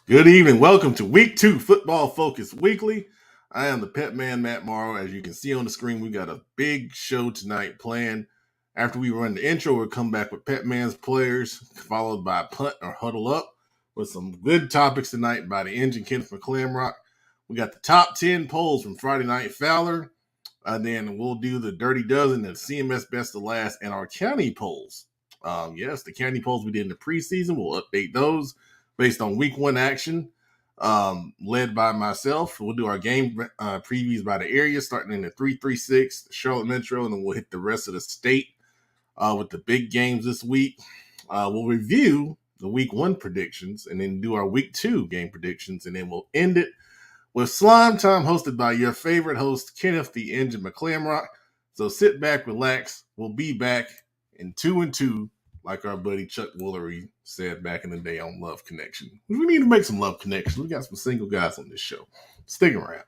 Good evening. Welcome to Week 2 Football Focus Weekly. I am the Pepman, Matt Morrow. As you can see on the screen, we got a big show tonight planned. After we run the intro, we'll come back with Pepman's players, followed by Punt or Huddle Up, with some good topics tonight by the engine Kenneth McClamrock. We got the top 10 polls from Friday Night Fowler. Then we'll do the Dirty Dozen, the CMS Best of Last, and our county polls. Yes, the county polls we did in the preseason. We'll update those based on week 1 action, led by myself. We'll do our game previews by the area, starting in the 336, Charlotte Metro, and then we'll hit the rest of the state with the big games this week. We'll review the week 1 predictions and then do our week 2 game predictions, and then we'll end it with Slime Time, hosted by your favorite host, Kenneth the Engine McClamrock. So sit back, relax. We'll be back in 2 and 2, like our buddy Chuck Woolery said back in the day on Love Connection. We need to make some love connections. We got some single guys on this show. Stick around.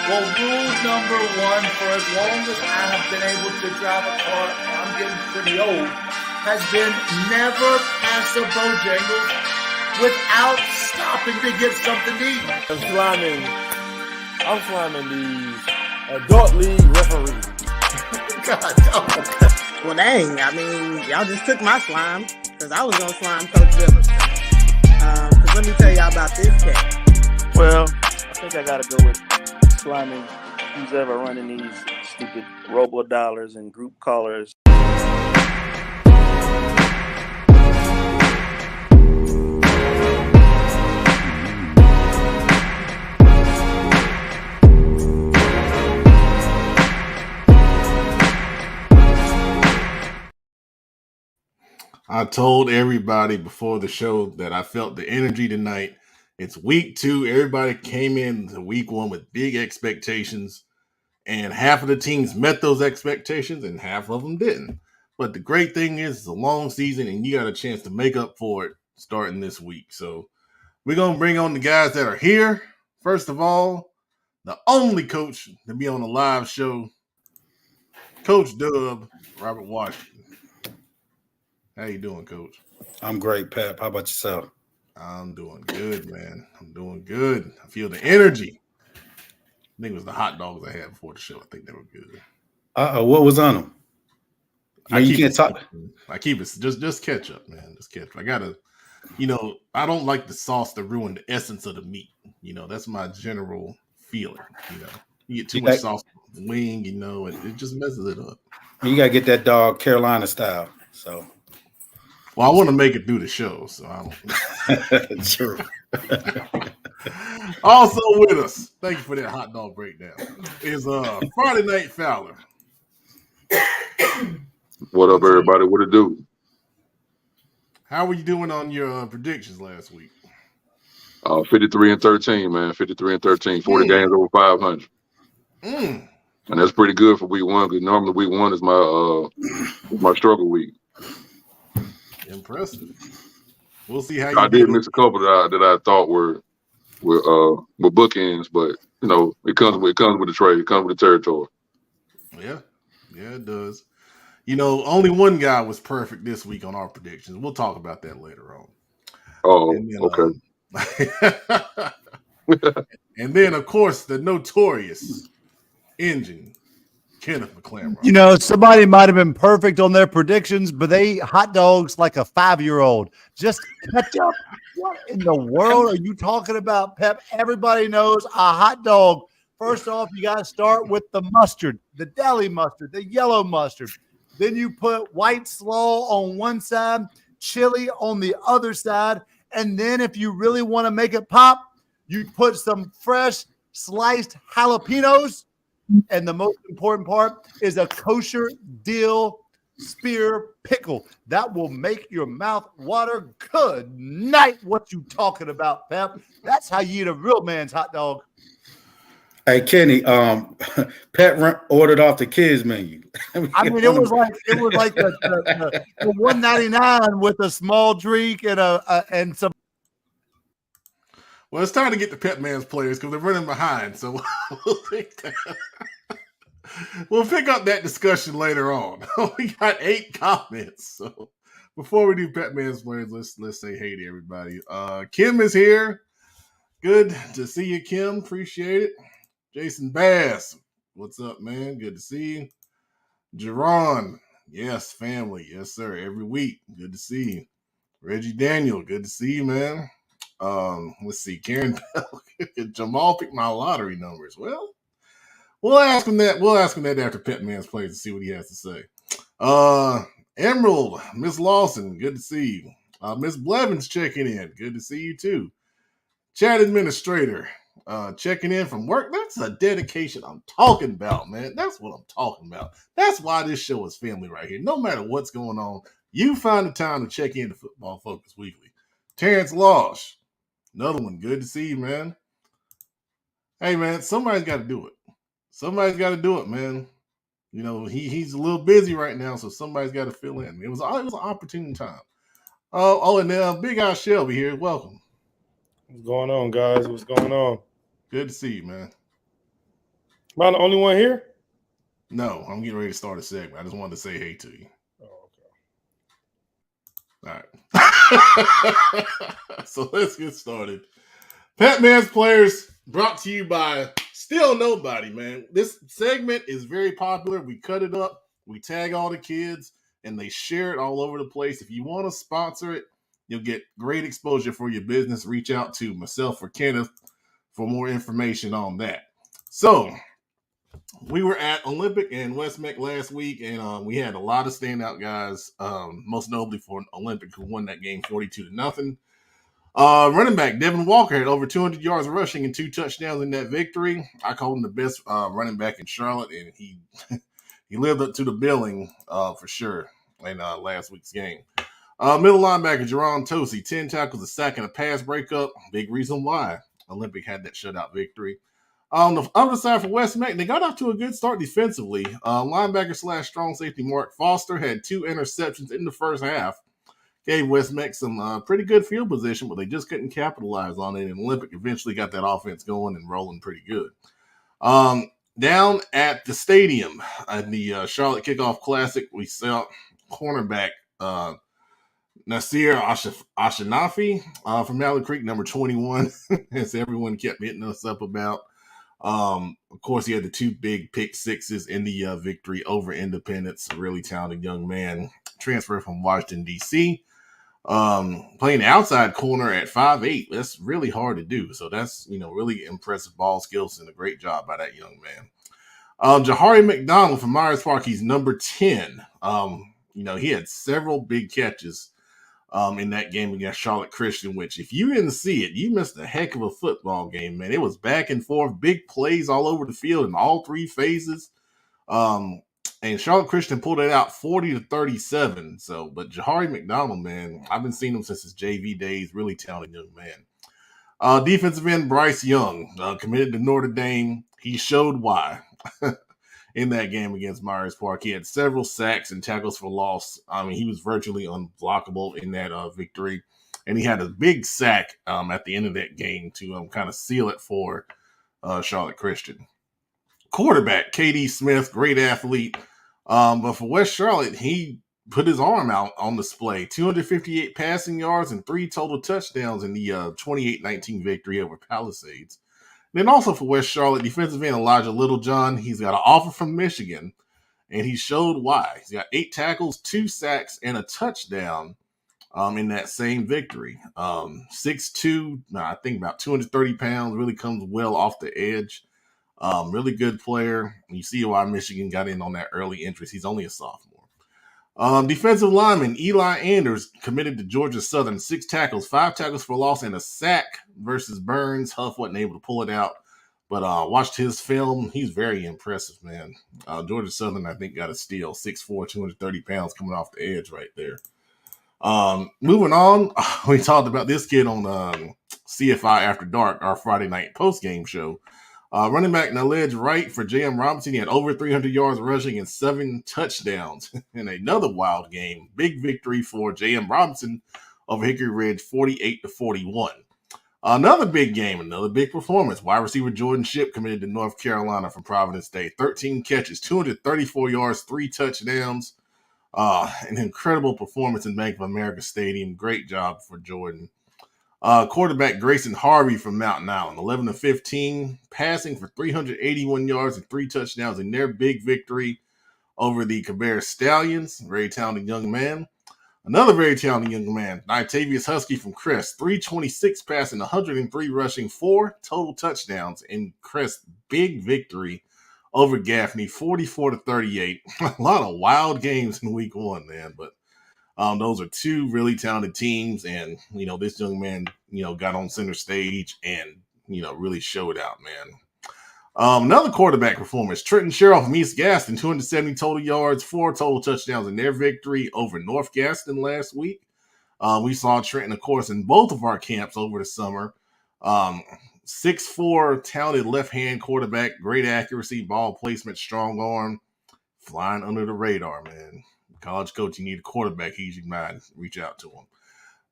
Well, rule number 1, for as long as I have been able to drive a car, I'm getting pretty old, has been never pass a Bojangles without stopping to get something to eat. I'm slamming the adult league referee. God, oh. Well, dang, I mean, y'all just took my slime, because I was going to slime Coach Bivers. Because let me tell y'all about this cat. Well, I think I got to go with sliming who's ever running these stupid robo-dollars and group callers. I told everybody before the show that I felt the energy tonight. It's week 2. Everybody came in to week 1 with big expectations, and half of the teams met those expectations and half of them didn't. But the great thing is it's a long season, and you got a chance to make up for it starting this week. So we're going to bring on the guys that are here. First of all, the only coach to be on a live show, Coach Dub, Robert Washington. How you doing, Coach? I'm great, Pep. How about yourself? I'm doing good, man. I'm doing good. I feel the energy. I think it was the hot dogs I had before the show. I think they were good. What was on them? You can't talk. I keep it just ketchup, man. Just ketchup. I gotta, I don't like the sauce to ruin the essence of the meat. That's my general feeling. You get too much sauce on the wing, it just messes it up. You gotta get that dog Carolina style. So. Well, I want to make it through the show, so I don't. True. Also with us, thank you for that hot dog breakdown, is Friday Night Fowler. What up, everybody? What it do? How were you doing on your predictions last week? 53-13, man. 53-13. 40 games over 500. And that's pretty good for week 1, because normally week 1 is my struggle week. Impressive. We'll see how you I did miss a couple that I thought were bookends, but it comes with the trade. It comes with the territory. Yeah, it does. Only one guy was perfect this week on our predictions. We'll talk about that later on. Oh, And okay. and then of course the notorious engine, Kenneth McClamrock. Somebody might have been perfect on their predictions, but they ate hot dogs like a 5-year-old. Just ketchup. What in the world are you talking about, Pep? Everybody knows a hot dog. First off, you got to start with the mustard, the deli mustard, the yellow mustard. Then you put white slaw on one side, chili on the other side. And then if you really want to make it pop, you put some fresh sliced jalapenos. And the most important part is a kosher dill spear pickle. That will make your mouth water. Good night. What you talking about, Pep? That's how you eat a real man's hot dog. Hey Kenny, Pet ordered off the kids menu. I mean, it was like the $1.99 with a small drink and some. Well, it's time to get the Pepman's players because they're running behind. So we'll pick up that discussion later on. We got 8 comments. So before we do Pepman's players, let's say hey to everybody. Kim is here. Good to see you, Kim. Appreciate it. Jason Bass, what's up, man? Good to see you. Jerron, yes, family. Yes, sir. Every week. Good to see you. Reggie Daniel, good to see you, man. Let's see. Karen Bell, Jamal picked my lottery numbers. Well, we'll ask him that. We'll ask him that after Pepman's plays to see what he has to say. Emerald, Miss Lawson, good to see you. Miss Blevins checking in. Good to see you too. Chat administrator, checking in from work. That's a dedication I'm talking about, man. That's what I'm talking about. That's why this show is family right here. No matter what's going on, you find the time to check in to Football Focus Weekly. Terrence Losh, another one. Good to see you, man. Hey, man, somebody's got to do it. Somebody's got to do it, man. He's a little busy right now, so somebody's got to fill in. It was an opportune time. And Big Eye Shelby here. Welcome. What's going on, guys? What's going on? Good to see you, man. Am I the only one here? No, I'm getting ready to start a segment. I just wanted to say hey to you. Oh, okay. All right. So let's get started. Pepman's Players brought to you by Still Nobody, man. This segment is very popular. We cut it up. We tag all the kids, and they share it all over the place. If you want to sponsor it, you'll get great exposure for your business. Reach out to myself or Kenneth for more information on that. So we were at Olympic and West Meck last week, and we had a lot of standout guys, most notably for Olympic, who won that game 42-0. Running back Devin Walker had over 200 yards rushing and 2 touchdowns in that victory. I called him the best running back in Charlotte, and he he lived up to the billing for sure in last week's game. Middle linebacker Jerron Tosi, 10 tackles, a sack, and a pass breakup. Big reason why Olympic had that shutout victory. On the other side for West Meck, they got off to a good start defensively. Linebacker / strong safety Mark Foster had 2 interceptions in the first half. Gave West Meck some pretty good field position, but they just couldn't capitalize on it. And Olympic eventually got that offense going and rolling pretty good. Down at the stadium in the Charlotte Kickoff Classic, we saw cornerback Nasir Ashanafi from Mallard Creek, number 21, as everyone kept hitting us up about. Of course, he had the 2 big pick sixes in the victory over Independence. A really talented young man, transferred from Washington, D.C., playing outside corner at 5'8". That's really hard to do. So that's, really impressive ball skills and a great job by that young man. Jahari McDonald from Myers Park, he's number 10. He had several big catches in that game against Charlotte Christian, which if you didn't see it, you missed a heck of a football game, man. It was back and forth, big plays all over the field in all 3 phases. And Charlotte Christian pulled it out 40-37. So, but Jahari McDonald, man, I've been seeing him since his JV days. Really talented young man. Defensive end Bryce Young, committed to Notre Dame. He showed why in that game against Myers Park. He had several sacks and tackles for loss. I mean, he was virtually unblockable in that victory. And he had a big sack at the end of that game to kind of seal it for Charlotte Christian. Quarterback, KD Smith, great athlete. But for West Charlotte, he put his arm out on display. 258 passing yards and 3 total touchdowns in the 28-19 victory over Palisades. Then also for West Charlotte, defensive end Elijah Littlejohn, he's got an offer from Michigan, and he showed why. He's got 8 tackles, 2 sacks, and a touchdown in that same victory. 6'2", I think about 230 pounds, really comes well off the edge. Really good player. You see why Michigan got in on that early interest. He's only a sophomore. Defensive lineman Eli Anders committed to Georgia Southern. 6 tackles, 5 tackles for loss, and a sack versus Burns. Huff wasn't able to pull it out, but watched his film. He's very impressive, man. Georgia Southern, I think, got a steal. 6'4", 230 pounds coming off the edge right there. Moving on, we talked about this kid on CFI After Dark, our Friday night post-game show. Running back Nalej Wright for J.M. Robinson. He had over 300 yards rushing and 7 touchdowns in another wild game. Big victory for J.M. Robinson over Hickory Ridge, 48-41. Another big game, another big performance. Wide receiver Jordan Shipp committed to North Carolina from Providence State. 13 catches, 234 yards, 3 touchdowns. An incredible performance in Bank of America Stadium. Great job for Jordan. Quarterback Grayson Harvey from Mountain Island, 11-15, passing for 381 yards and 3 touchdowns in their big victory over the Cabarrus Stallions. Very talented young man. Another very talented young man, Nitavius Husky from Crest, 326 passing, 103 rushing, 4 total touchdowns in Crest's big victory over Gaffney, 44-38. A lot of wild games in week 1, man, but those are 2 really talented teams, and, this young man, got on center stage and, really showed out, man. Another quarterback performance, Trenton Sherrill from East Gaston, 270 total yards, 4 total touchdowns in their victory over North Gaston last week. We saw Trenton, of course, in both of our camps over the summer. 6'4", talented left-hand quarterback, great accuracy, ball placement, strong arm, flying under the radar, man. College coach, you need a quarterback. He's your mind. Reach out to him.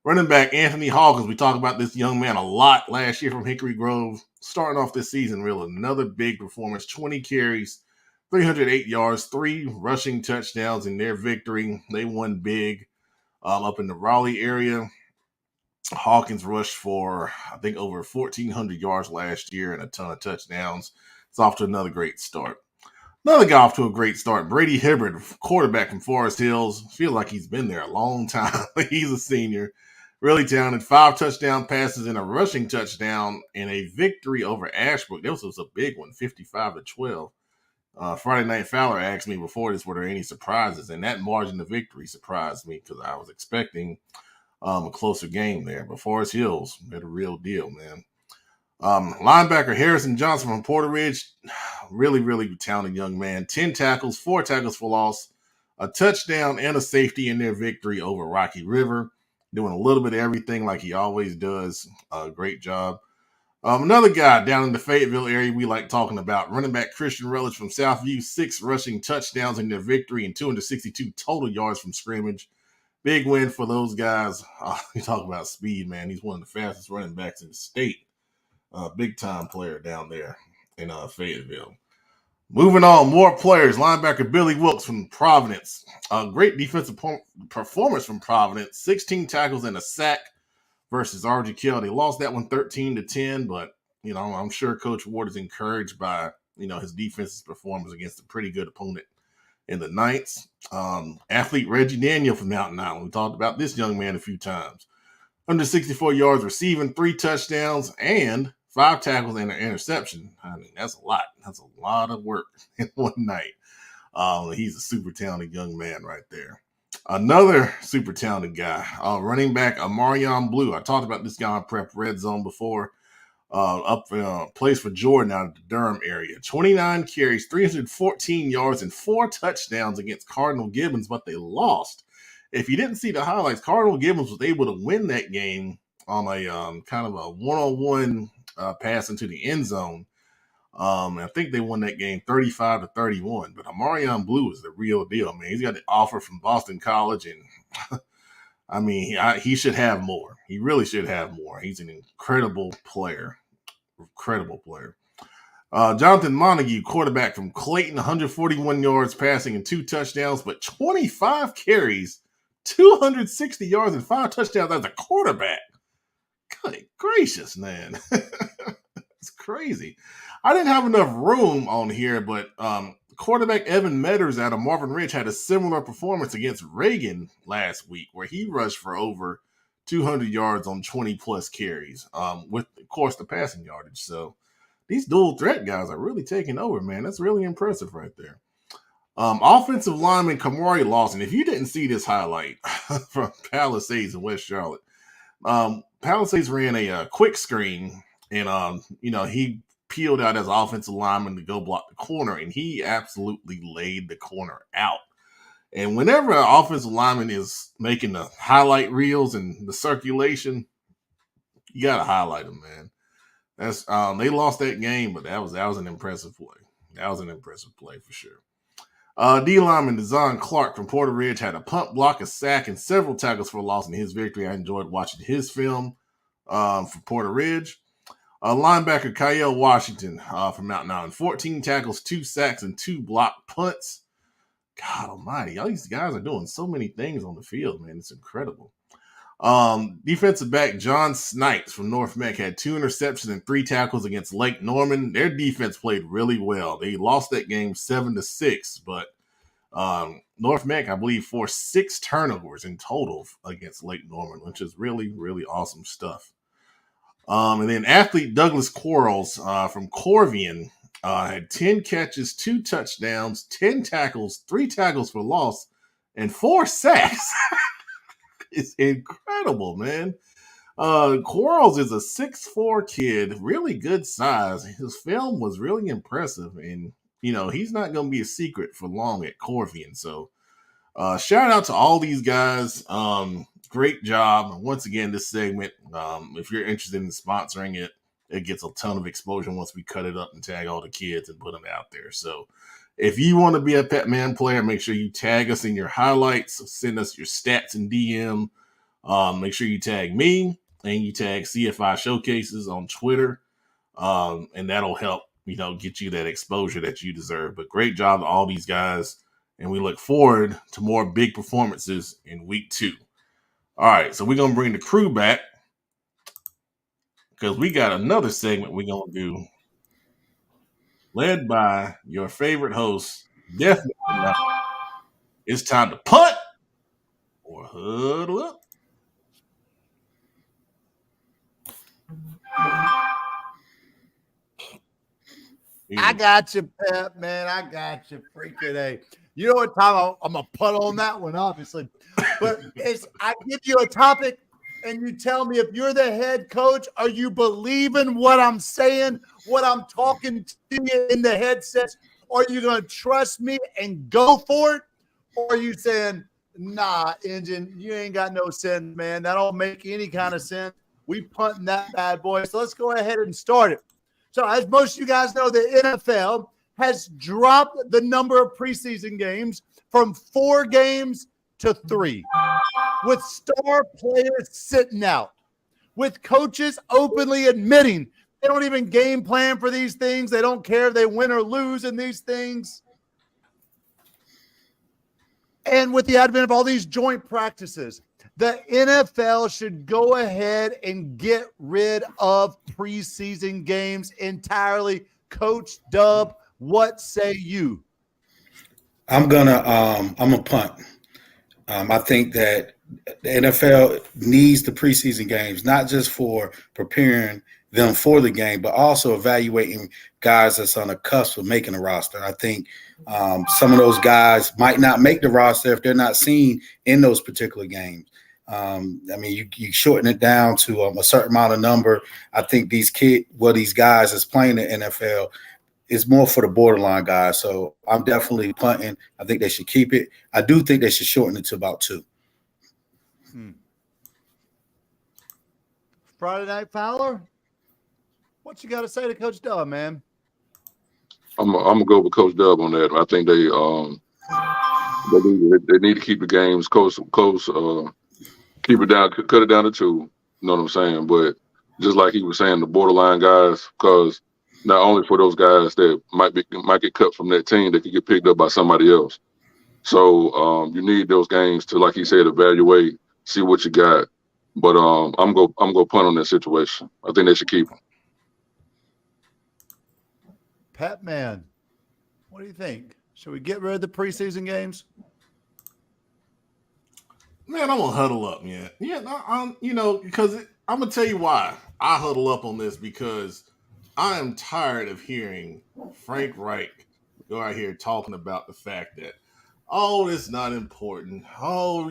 Running back Anthony Hawkins. We talked about this young man a lot last year from Hickory Grove. Starting off this season, really another big performance. 20 carries, 308 yards, 3 rushing touchdowns in their victory. They won big up in the Raleigh area. Hawkins rushed for, I think, over 1,400 yards last year and a ton of touchdowns. It's off to another great start. Another guy off to a great start, Brady Hibbert, quarterback from Forest Hills. Feel like he's been there a long time. He's a senior. Really talented. 5 touchdown passes and a rushing touchdown in a victory over Ashbrook. This was a big one, 55-12. Friday Night Fowler asked me before this, were there any surprises? And that margin of victory surprised me because I was expecting a closer game there. But Forest Hills, they're the real deal, man. Linebacker Harrison Johnson from Porter Ridge, really, really talented young man. 10 tackles, 4 tackles for loss, a touchdown and a safety in their victory over Rocky River. Doing a little bit of everything like he always does. Great job. Another guy down in the Fayetteville area we like talking about, running back Christian Relish from Southview, 6 rushing touchdowns in their victory and 262 total yards from scrimmage. Big win for those guys. You talk about speed, man. He's one of the fastest running backs in the state. Big time player down there in Fayetteville. Moving on, more players. Linebacker Billy Wilkes from Providence. Great defensive performance from Providence. 16 tackles and a sack versus RG Kell. They lost that one 13-10, but I'm sure Coach Ward is encouraged by his defense's performance against a pretty good opponent in the Knights. Athlete Reggie Daniel from Mountain Island. We talked about this young man a few times. 164 yards receiving, 3 touchdowns, and 5 tackles and an interception. I mean, that's a lot. That's a lot of work in one night. He's a super talented young man right there. Another super talented guy, running back Amarion Blue. I talked about this guy on Prep Red Zone before. Plays for Jordan out of the Durham area. 29 carries, 314 yards, and 4 touchdowns against Cardinal Gibbons, but they lost. If you didn't see the highlights, Cardinal Gibbons was able to win that game on a kind of a one-on-one pass into the end zone. I think they won that game 35-31. But Amarion Blue is the real deal, man. He's got the offer from Boston College, and I mean, he should have more. He really should have more. He's an incredible player. Incredible player. Jonathan Montague, quarterback from Clayton, 141 yards passing and 2 touchdowns, but 25 carries, 260 yards and 5 touchdowns as a quarterback. Good gracious, man. It's crazy. I didn't have enough room on here, but quarterback Evan Metters out of Marvin Ridge had a similar performance against Reagan last week, where he rushed for over 200 yards on 20-plus carries, with, of course, the passing yardage. So these dual threat guys are really taking over, man. That's really impressive right there. Offensive lineman Kamari Lawson. If you didn't see this highlight from Palisades in West Charlotte, Palisades ran a quick screen, and he peeled out as offensive lineman to go block the corner, and he absolutely laid the corner out. And whenever an offensive lineman is making the highlight reels and the circulation, you gotta highlight them, man. That's they lost that game, but that was an impressive play. That was an impressive play for sure. D lineman Deshaun Clark from Porter Ridge had a punt, block, a sack, and several tackles for loss in his victory. I enjoyed watching his film for Porter Ridge. Linebacker Kyle Washington from Mountain Island, 14 tackles, 2 sacks, and 2 blocked punts. God almighty, all these guys are doing so many things on the field, man. It's incredible. Defensive back John Snipes from North Meck had 2 interceptions and 3 tackles against Lake Norman. Their defense played really well. They lost that game 7-6, but North Meck, I believe, forced 6 turnovers in total against Lake Norman, which is really, really awesome stuff. And then athlete Douglas Quarles from Corvian had 10 catches, 2 touchdowns, 10 tackles, 3 tackles for loss, and 4 sacks. It's incredible, man. Quarles is a 6'4" kid, really good size. His film was really impressive, and he's not going to be a secret for long at Corvian. So shout out to all these guys. Great job. Once again, this segment, if you're interested in sponsoring it, it gets a ton of exposure once we cut it up and tag all the kids and put them out there. So if you want to be a Pepman player, make sure you tag us in your highlights. Send us your stats in DM. Make sure you tag me and you tag CFI Showcases on Twitter. And that'll help, get you that exposure that you deserve. But great job to all these guys. And we look forward to more big performances in week 2. All right, so we're going to bring the crew back because we got another segment we're going to do led by your favorite host, definitely not. It's time to punt or huddle up. I got you, Pep, man. I got you, freaking A. You know what time I'm going to punt on that one, obviously. But I give you a topic, and you tell me if you're the head coach, are you believing what I'm saying, what I'm talking to you in the headsets? Or are you going to trust me and go for it? Or are you saying, nah, Engine, you ain't got no sense, man. That don't make any kind of sense. We punting that bad boy. So let's go ahead and start it. So as most of you guys know, the NFL has dropped the number of preseason games from 4 games to 3, with star players sitting out, with coaches openly admitting they don't even game plan for these things. They don't care if they win or lose in these things. And with the advent of all these joint practices, the NFL should go ahead and get rid of preseason games entirely. Coach Dub, what say you? I'm a punt. I think that the NFL needs the preseason games, not just for preparing them for the game, but also evaluating guys that's on the cusp of making a roster. I think some of those guys might not make the roster if they're not seen in those particular games. You shorten it down to a certain amount of number. I think these guys that's playing the NFL is more for the borderline guys. So I'm definitely punting. I think they should keep it. I do think they should shorten it to about 2. Friday Night Fowler, what you got to say to Coach Dub, man? I'm gonna go with Coach Dub on that. I think they need to keep the games close. Keep it down, cut it down to 2. You know what I'm saying? But just like he was saying, the borderline guys, because Not only for those guys that might get cut from that team that could get picked up by somebody else. So you need those games to, like he said, evaluate, see what you got. But I'm go punt on that situation. I think they should keep him. Pepman, what do you think? Should we get rid of the preseason games? Man, I'm gonna huddle up, man. Yeah, because I'm gonna tell you why I huddle up on this, because I am tired of hearing Frank Reich go out here talking about the fact that, oh, it's not important. Oh,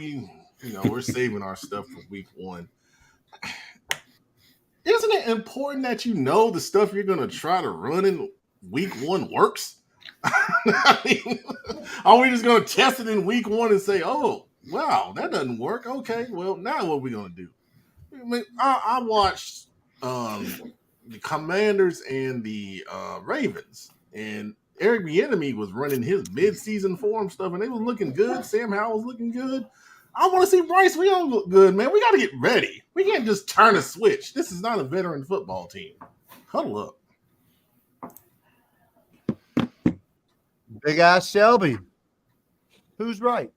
we're saving our stuff for week one. Isn't it important that you know the stuff you're gonna try to run in week one works? I mean, are we just gonna test it in week one and say, oh, wow, that doesn't work? Okay, well, now what are we gonna do? I mean, I watched the Commanders and the Ravens, and Eric Bieniemy was running his mid-season form stuff, and they was looking good. Sam Howell was looking good. I want to see Bryce Young look good, man. We got to get ready. We can't just turn a switch. This is not a veteran football team. Huddle up. Big ass Shelby. Who's right?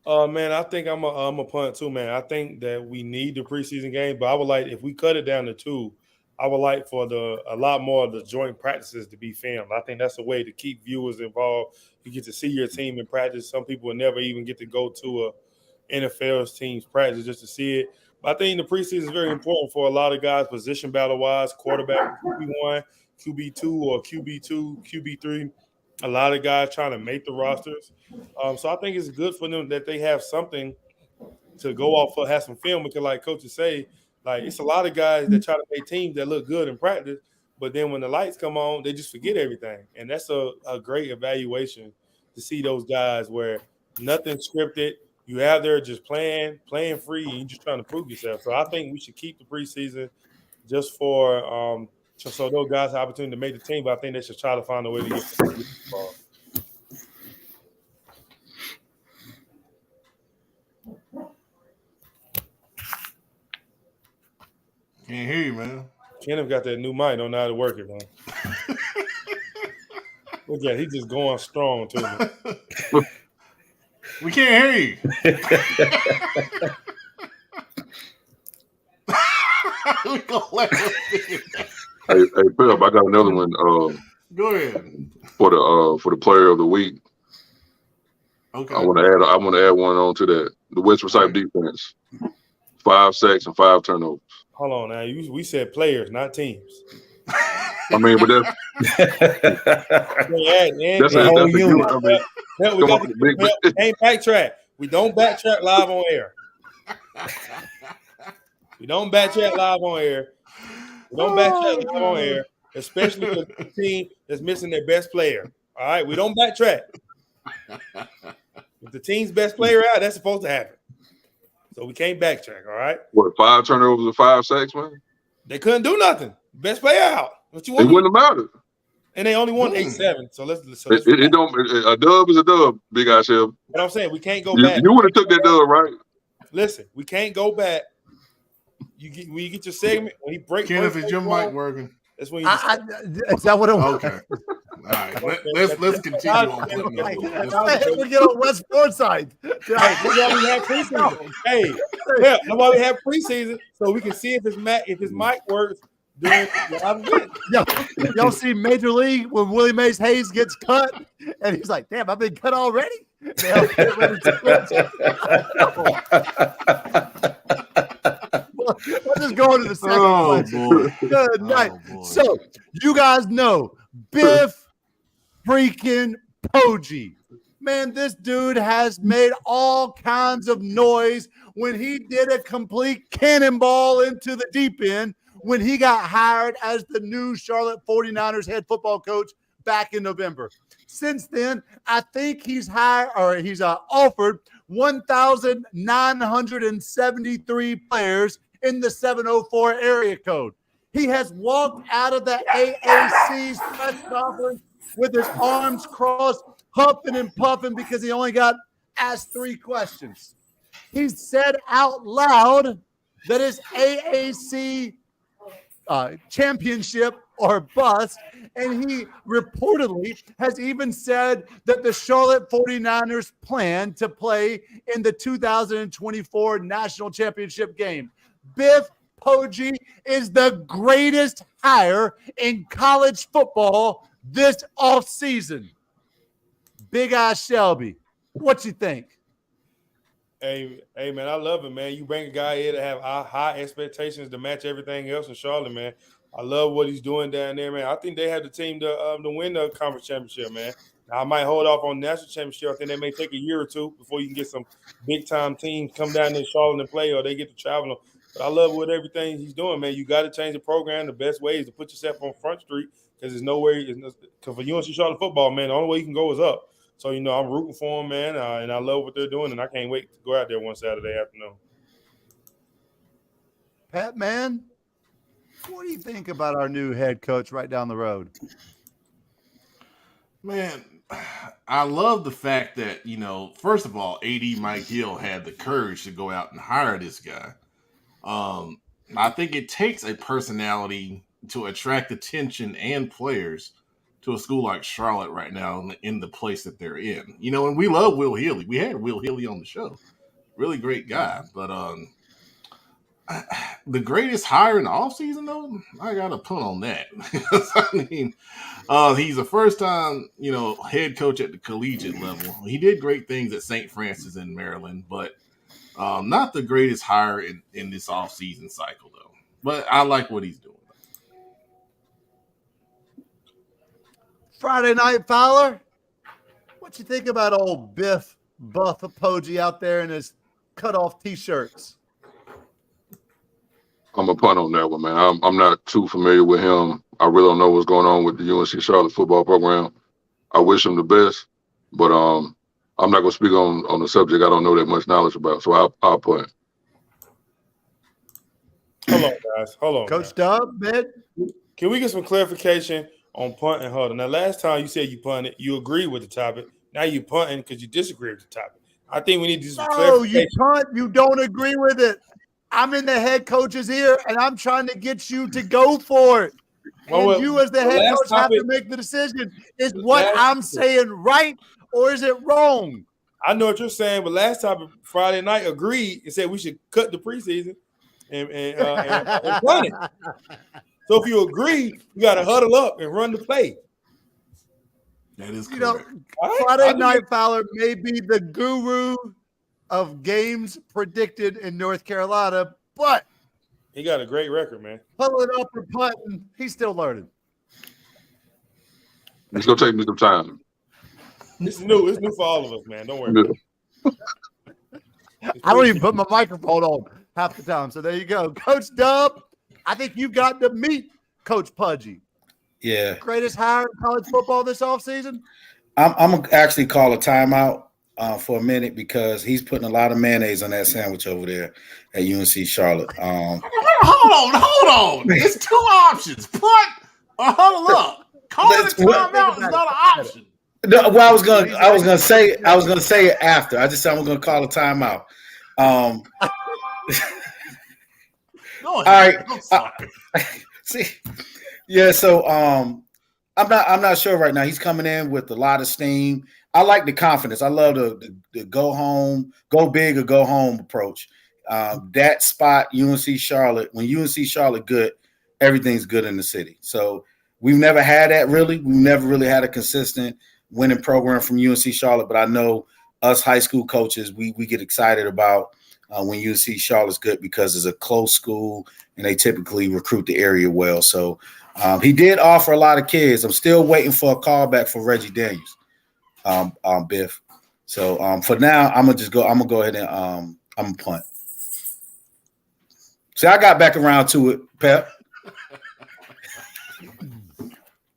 Man, I think I'm a punt too, man. I think that we need the preseason game, but I would like, if we cut it down to 2, I would like for a lot more of the joint practices to be filmed. I think that's a way to keep viewers involved. You get to see your team in practice. Some people will never even get to go to a NFL's team's practice just to see it. But I think the preseason is very important for a lot of guys, position battle-wise, quarterback, QB1, QB2, or QB2, QB3. A lot of guys trying to make the rosters. So I think it's good for them that they have something to go off for, have some film, because like coaches say, like, it's a lot of guys that try to make teams that look good in practice, but then when the lights come on, they just forget everything. And that's a great evaluation to see those guys where nothing's scripted. You out there just playing free, and you're just trying to prove yourself. So I think we should keep the preseason just for so those guys have opportunity to make the team, but I think they should try to find a way to get the ball. Can't hear you, man. Kenneth got that new mic. Don't know how to work it, man. Look at it. He's just going strong to me. We can't hear you. We gonna let him Hey, Philip, I got another one. Go ahead. For the player of the week. Okay. I want to add one on to that. The West Forsyth defense, 5 sacks and 5 turnovers. Hold on now. We said players, not teams. I mean, but that's a whole unit. Ain't backtrack. We don't backtrack live on air. We don't backtrack live on air. We don't backtrack live on air, especially for the team that's missing their best player. All right, we don't backtrack. If the team's best player out, that's supposed to happen. So we can't backtrack. All right. What, 5 turnovers and 5 sacks, man? They couldn't do nothing. Best player out. What you want? It wouldn't have mattered. And they only won 8-7. So let's it don't. A dub is a dub, big ass Shell. But I'm saying we can't go back. You would have took that dub, right? Listen, we can't go back. When you get your segment, when he breaks. Kenneth, is your mic working? That's when you. Is that what it was? Okay. All right. Let's continue on. We get on West Forsyth. Right. That's why we have preseason. Hey, yeah, that's why we have preseason, so we can see if his mic works during the live event. Y'all see Major League when Willie Mays Hayes gets cut, and he's like, "Damn, I've been cut already." Let's just go into the second question. Good night. So you guys know Biff freaking Poggi. Man, this dude has made all kinds of noise when he did a complete cannonball into the deep end when he got hired as the new Charlotte 49ers head football coach back in November. Since then, I think he's offered 1,973 players in the 704 area code. He has walked out of the AAC's press conference with his arms crossed, huffing and puffing because he only got asked 3 questions. He said out loud that his AAC championship or bust. And he reportedly has even said that the Charlotte 49ers plan to play in the 2024 National Championship game. Biff Poggi is the greatest hire in college football this offseason. Big Eye Shelby, what you think? Hey, man, I love it, man. You bring a guy here to have high expectations to match everything else in Charlotte, man. I love what he's doing down there, man. I think they have the team to win the conference championship, man. Now, I might hold off on the national championship. I think they may take a year or two before you can get some big-time teams come down to Charlotte and play, or they get to travel. But I love what everything he's doing, man. You got to change the program. The best way is to put yourself on Front Street because there's nowhere. Because for UNC Charlotte football, man, the only way you can go is up. So, I'm rooting for them, man, and I love what they're doing, and I can't wait to go out there one Saturday afternoon. Pepman, what do you think about our new head coach right down the road? Man, I love the fact that, first of all, AD Mike Hill had the courage to go out and hire this guy. I think it takes a personality to attract attention and players to a school like Charlotte right now in the place that they're in. And we love Will Healy. We had Will Healy on the show. Really great guy. But the greatest hire in the offseason, though, I got to punt on that. I mean, he's a first-time, head coach at the collegiate level. He did great things at St. Francis in Maryland, but not the greatest hire in this offseason cycle, though. But I like what he's doing. Friday Night Fowler, what you think about old Biff Buff Poggi out there in his cutoff T-shirts? I'm a punt on that one, man. I'm not too familiar with him. I really don't know what's going on with the UNC Charlotte football program. I wish him the best, but I'm not going to speak on the subject I don't know that much knowledge about, so I'll punt. Hold on, guys. Hold on. Coach Dub, man. Can we get some clarification on punt and huddle? Now, last time you said you punted, you agreed with the topic. Now you punting because you disagree with the topic. I think we need to do some clarification. You punt, you don't agree with it. I'm in the head coach's ear, and I'm trying to get you to go for it. And you, as the head coach, have to make the decision. Is what I'm saying right, or is it wrong? I know what you're saying, but last time Friday night agreed and said we should cut the preseason and run it. So if you agree, you got to huddle up and run the play. That is correct. Friday Night Fowler may be the guru of games predicted in North Carolina, but he got a great record, man. Pulling up or putting, he's still learning. It's gonna take me some time. It's new. It's new for all of us, man. Don't worry. I don't even put my microphone on half the time. So there you go. Coach Dub, I think you've got to meet Coach Pudgy. Yeah. Greatest hire in college football this offseason? I'm going to actually call a timeout for a minute because he's putting a lot of mayonnaise on that sandwich over there at UNC Charlotte. Hold on. It's two options. Punt or huddle up. Calling a timeout is not an option. No, well, I was gonna say it after. I just said I'm gonna call a timeout. All right. See, yeah. So I'm not sure right now. He's coming in with a lot of steam. I like the confidence. I love the go home, go big or go home approach. That spot, UNC Charlotte. When UNC Charlotte good, everything's good in the city. So we've never had that really. We've never really had a consistent winning program from UNC Charlotte, but I know us high school coaches, we get excited about when UNC Charlotte's good because it's a close school and they typically recruit the area well. So he did offer a lot of kids. I'm still waiting for a call back for Reggie Daniels, Biff. So for now, I'm gonna go ahead and I'm gonna punt. See, I got back around to it, Pep.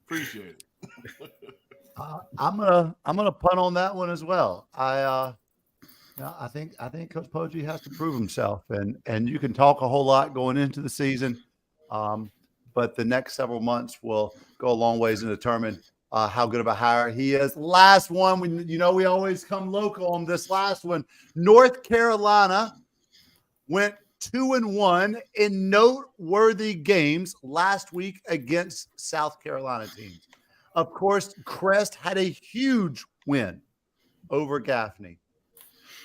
Appreciate it. I'm gonna punt on that one as well. I think Coach Poggi has to prove himself, and you can talk a whole lot going into the season, but the next several months will go a long ways to determine how good of a hire he is. Last one, we always come local on this last one. North Carolina went 2-1 in noteworthy games last week against South Carolina teams. Of course, Crest had a huge win over Gaffney.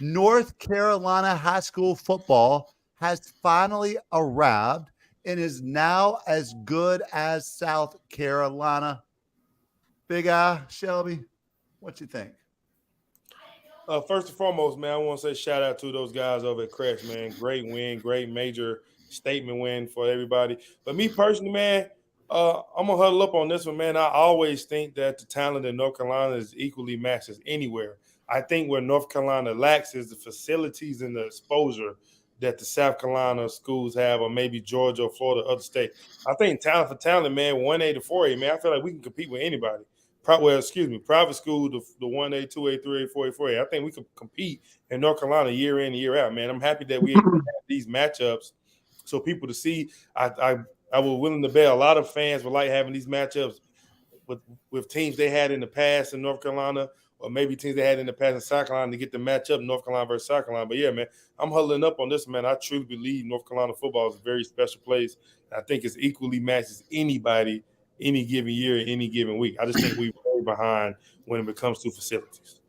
North Carolina high school football has finally arrived and is now as good as South Carolina. Big Eye, Shelby, what you think? First and foremost, man, I want to say shout out to those guys over at Crest, man. Great win, great major statement win for everybody. But me personally, man, I'm going to huddle up on this one, man. I always think that the talent in North Carolina is equally matched as anywhere. I think where North Carolina lacks is the facilities and the exposure that the South Carolina schools have, or maybe Georgia or Florida, other state. I think talent for talent, man, 1A to 4A, man, I feel like we can compete with anybody. Private school, the 1A, 2A, 3A, 4A, 4A. I think we can compete in North Carolina year in and year out, man. I'm happy that we have these matchups so people to see. I was willing to bet a lot of fans would like having these matchups with teams they had in the past in North Carolina, or maybe teams they had in the past in South Carolina, to get the matchup North Carolina versus South Carolina. But yeah, man, I'm huddling up on this, man. I truly believe North Carolina football is a very special place. I think it's equally matched as anybody any given year, any given week. I just think we're way behind when it comes to facilities.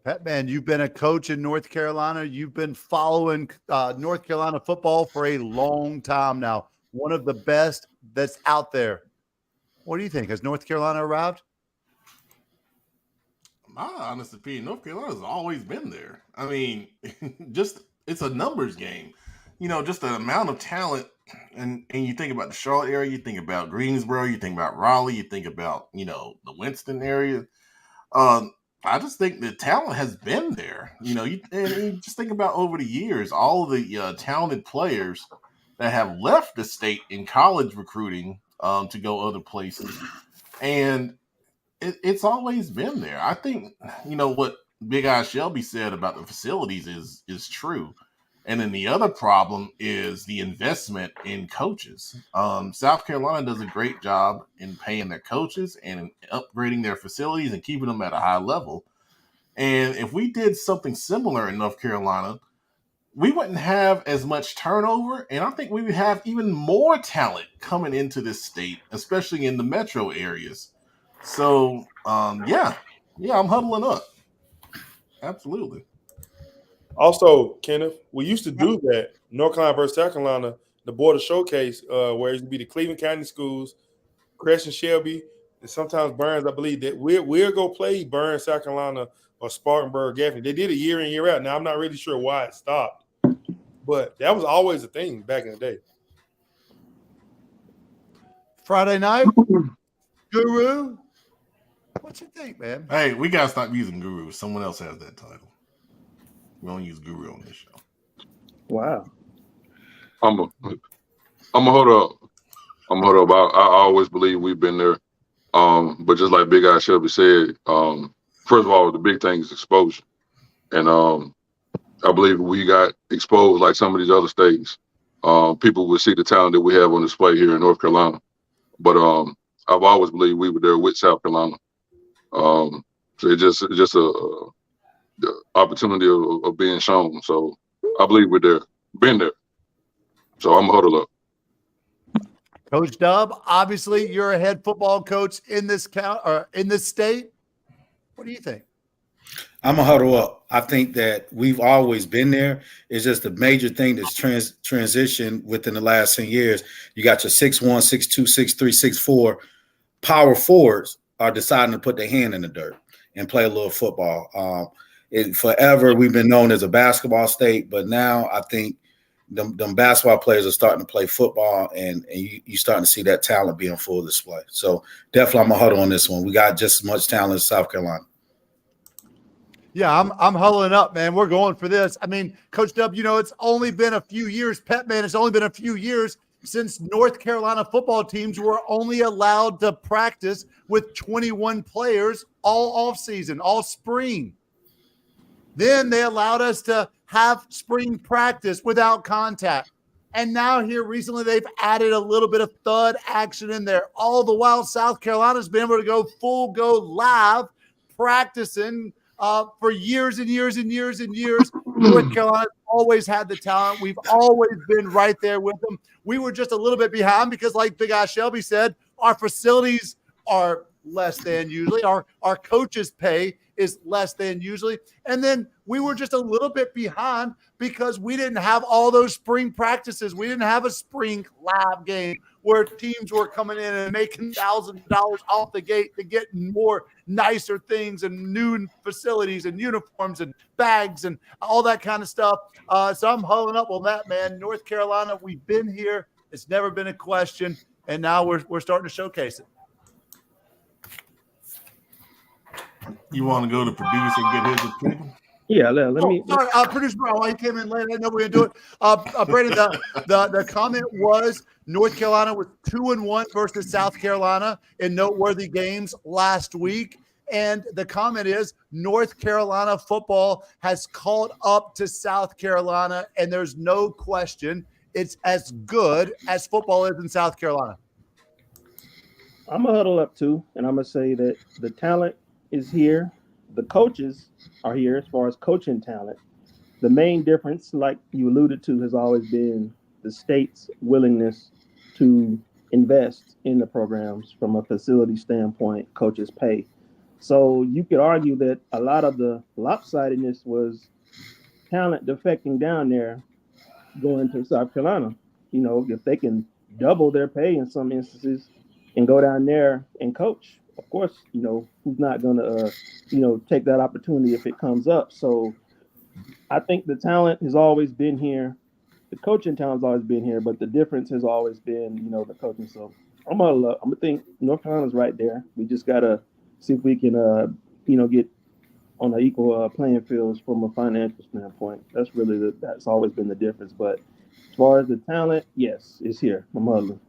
Pepman, you've been a coach in North Carolina. You've been following North Carolina football for a long time now. One of the best that's out there. What do you think? Has North Carolina arrived? My honest opinion, North Carolina's always been there. I mean, it's a numbers game. Just the amount of talent, and you think about the Charlotte area, you think about Greensboro, you think about Raleigh, you think about, the Winston area. I just think the talent has been there. You just think about over the years, all the talented players that have left the state in college recruiting to go other places. And it's always been there. I think, what Big Eye Shelby said about the facilities is true. And then the other problem is the investment in coaches. South Carolina does a great job in paying their coaches and upgrading their facilities and keeping them at a high level. And if we did something similar in North Carolina, we wouldn't have as much turnover. And I think we would have even more talent coming into this state, especially in the metro areas. So, yeah, I'm huddling up. Absolutely. Also, Kenneth, we used to do that, North Carolina versus South Carolina, the border showcase, where it used to be the Cleveland County schools, Crest and Shelby, and sometimes Burns. I believe that we'll go play Burns, South Carolina, or Spartanburg, Gaffney. They did it year in, year out. Now, I'm not really sure why it stopped, but that was always a thing back in the day. Friday night, Guru, what you think, man? Hey, we got to stop using Guru. Someone else has that title. We don't use Guru on this show. Wow. I'm a hold up. I always believe we've been there. But just like Big Eye Shelby said, first of all, the big thing is exposure. And I believe if we got exposed like some of these other states, people would see the talent that we have on display here in North Carolina. But I've always believed we were there with South Carolina. So it's just the opportunity of being shown. So I believe we're there, been there. So I'm a huddle up. Coach Dub, obviously you're a head football coach in this state. What do you think? I'm a huddle up. I think that we've always been there. It's just a major thing that's transitioned within the last 10 years. You got your 6'1", 6'2", 6'3", 6'4" power forwards are deciding to put their hand in the dirt and play a little football. Forever we've been known as a basketball state, but now I think them basketball players are starting to play football, and you starting to see that talent being full display. So definitely I'm a huddle on this one. We got just as much talent as South Carolina. Yeah, I'm huddling up, man. We're going for this. I mean, Coach Dub, it's only been a few years. Pepman, it's only been a few years since North Carolina football teams were only allowed to practice with 21 players all offseason, all spring. Then they allowed us to have spring practice without contact. And now here recently they've added a little bit of thud action in there. All the while South Carolina's been able to go live practicing for years and years and years and years. North Carolina's always had the talent. We've always been right there with them. We were just a little bit behind because, like Big Eye Shelby said, our facilities are less than usually. Our coaches' pay is less than usually. And then we were just a little bit behind because we didn't have all those spring practices. We didn't have a spring live game where teams were coming in and making $1,000 off the gate to get more nicer things and new facilities and uniforms and bags and all that kind of stuff. So I'm huddling up on that, man. North Carolina, we've been here. It's never been a question. And now we're starting to showcase it. You want to go to producer and get his opinion? Yeah, let me. Sorry, producer Brown, he came in late. I didn't know we were going to do it. Brandon, the comment was North Carolina was 2-1 versus South Carolina in noteworthy games last week. And the comment is North Carolina football has caught up to South Carolina, and there's no question it's as good as football is in South Carolina. I'm going to huddle up too, and I'm going to say that the talent is here. The coaches are here as far as coaching talent. The main difference, like you alluded to, has always been the state's willingness to invest in the programs from a facility standpoint, coaches pay. So you could argue that a lot of the lopsidedness was talent defecting down there going to South Carolina. You know, if they can double their pay in some instances and go down there and coach, of course, you know, who's not going to, take that opportunity if it comes up. So I think the talent has always been here. The coaching talent has always been here, but the difference has always been, the coaching. So I'm going to think North Carolina's right there. We just got to see if we can, get on an equal playing field from a financial standpoint. That's really that's always been the difference. But as far as the talent, yes, it's here. I'm huddling.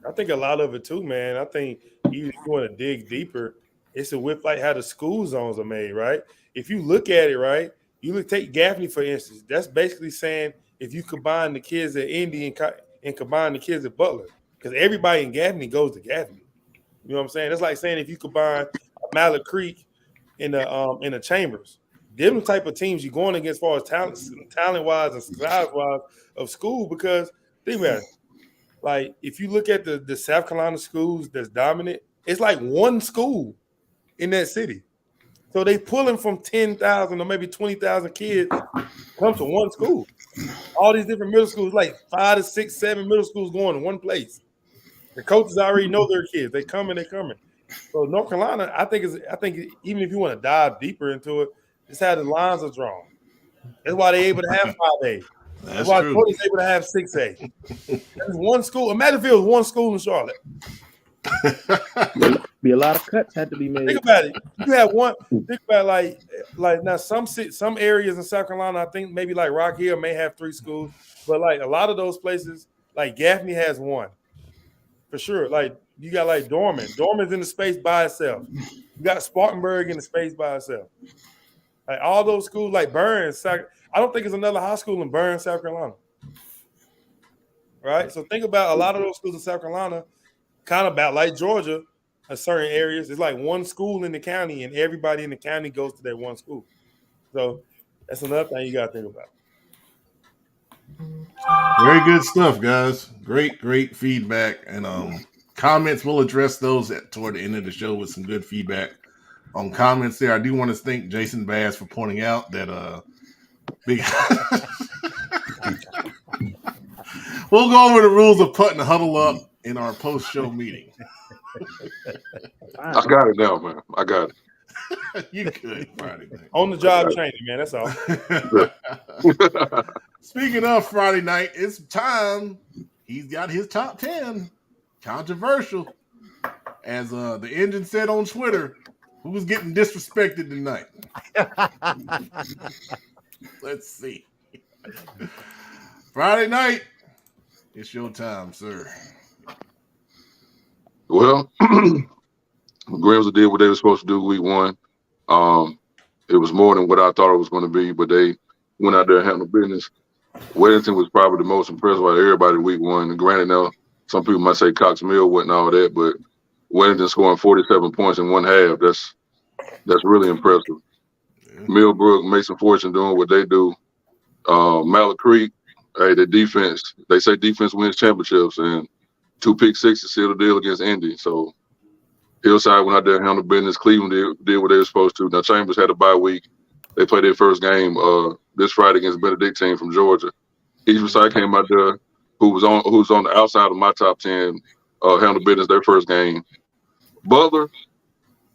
I think a lot of it too, man. I think you want to dig deeper. It's with like how the school zones are made, right? If you look at it, right, take Gaffney for instance. That's basically saying if you combine the kids at Indy and combine the kids at Butler, because everybody in Gaffney goes to Gaffney. You know what I'm saying? That's like saying if you combine Mallet Creek in the Chambers, them type of teams you're going against as far as talent wise and size wise of school. Because think about it. Like, if you look at the South Carolina schools that's dominant, it's like one school in that city. So they pulling from 10,000 or maybe 20,000 kids come to one school. All these different middle schools, like 5 to 6, 7 middle schools going to one place. The coaches already know their kids. They coming. So North Carolina, I think even if you want to dive deeper into it, it's how the lines are drawn. That's why they're able to have 5A. That's why Cody's able to have 6A. There's one school. Imagine if it was one school in Charlotte. Be a lot of cuts had to be made. Think about it. You have one. Think about like now some areas in South Carolina. I think maybe like Rock Hill may have 3 schools, but like a lot of those places, like Gaffney has 1 for sure. Like you got like Dorman. Dorman's in the space by itself. You got Spartanburg in the space by itself. Like all those schools, like Burns. I don't think there's another high school in Burns, South Carolina. Right? So think about a lot of those schools in South Carolina, kind of about like Georgia, in certain areas. It's like one school in the county, and everybody in the county goes to that one school. So that's another thing you got to think about. Very good stuff, guys. Great feedback. And comments, we'll address those toward the end of the show with some good feedback on comments there. I do want to thank Jason Bass for pointing out that we'll go over the rules of putting the huddle up in our post-show meeting. I got it now, man. I got it. You good Friday night. On the job training, man. That's all. Speaking of Friday night, it's time. He's got his top 10. Controversial. As the engine said on Twitter, who's getting disrespected tonight? Let's see. Friday night, it's your time, sir. Well, Grams did what they were supposed to do week 1. It was more than what I thought it was going to be, but they went out there and handled business. Weddington was probably the most impressed by everybody week 1. And granted, now some people might say Cox Mill wasn't all that, but Wellington scoring 47 points in one half. That's really impressive. Yeah. Millbrook, Mason Fortune doing what they do. Mallard Creek, hey, the defense. They say defense wins championships, and 2 pick sixes sealed the deal against Indy. So Hillside went out there and handled business. Cleveland did what they were supposed to. Now Chambers had a bye week. They played their first game this Friday against Benedictine from Georgia. Eastside came out there, who was on the outside of my top 10, handled business their first game. Butler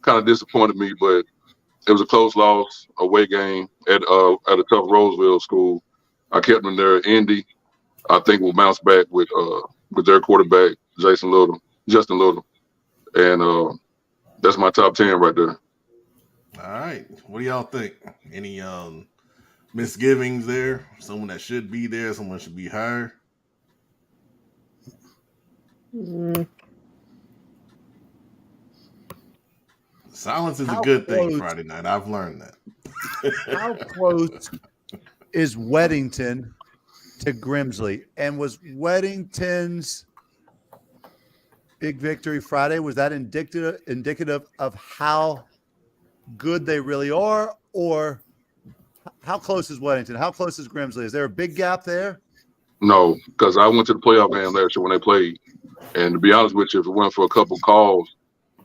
kind of disappointed me, but it was a close loss, away game at a tough Roseville school. I kept them there. Indy, I think, will bounce back with their quarterback, Justin Little, and that's my top 10 right there. All right, what do y'all think? Any misgivings there? Someone that should be there, someone should be higher? Silence is a good thing Friday night. I've learned that. How close is Weddington to Grimsley? And was Weddington's big victory Friday, was that indicative of how good they really are? Or how close is Weddington? How close is Grimsley? Is there a big gap there? No, because I went to the playoff game last year when they played. And to be honest with you, if it weren't for a couple calls,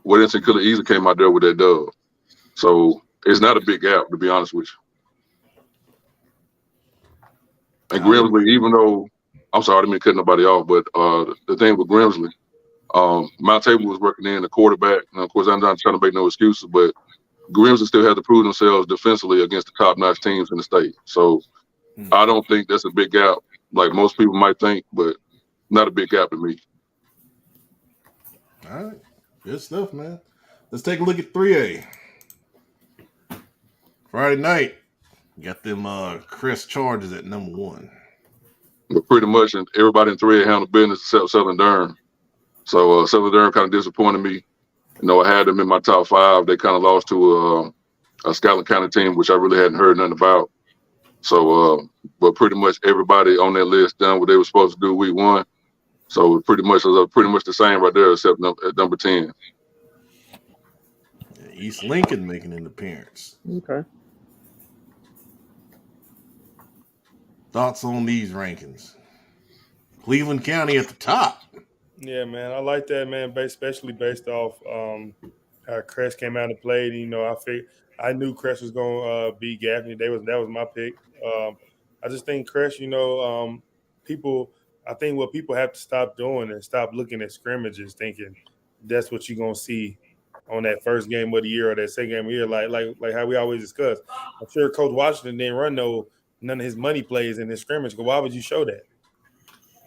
Weddington could have easily came out there with that dub. So it's not a big gap, to be honest with you. And Grimsley, even though, I'm sorry, I didn't mean to cut nobody off, but the thing with Grimsley, Mount Table was working in the quarterback. And of course, I'm not trying to make no excuses, but Grimsley still had to prove themselves defensively against the top-notch teams in the state. So I don't think that's a big gap like most people might think, but not a big gap to me. All right. Good stuff, man. Let's take a look at 3A. Friday night, got them Chris Chargers at number 1. But pretty much everybody in 3A handled business except Southern Durham. So Southern Durham kind of disappointed me. You know, I had them in my top 5. They kind of lost to a Scotland County team, which I really hadn't heard nothing about. So, but pretty much everybody on that list done what they were supposed to do week 1. So it pretty much the same right there, except at number 10. East Lincoln making an appearance. Okay. Thoughts on these rankings? Cleveland County at the top. Yeah, man, I like that, man. Especially based off how Crest came out and played. You know, I knew Crest was going to beat Gaffney. That was my pick. I just think Crest, you know, I think what people have to stop doing is stop looking at scrimmages thinking that's what you're going to see on that first game of the year or that second game of the year, like how we always discuss. I'm sure Coach Washington didn't run none of his money plays in this scrimmage. Why would you show that?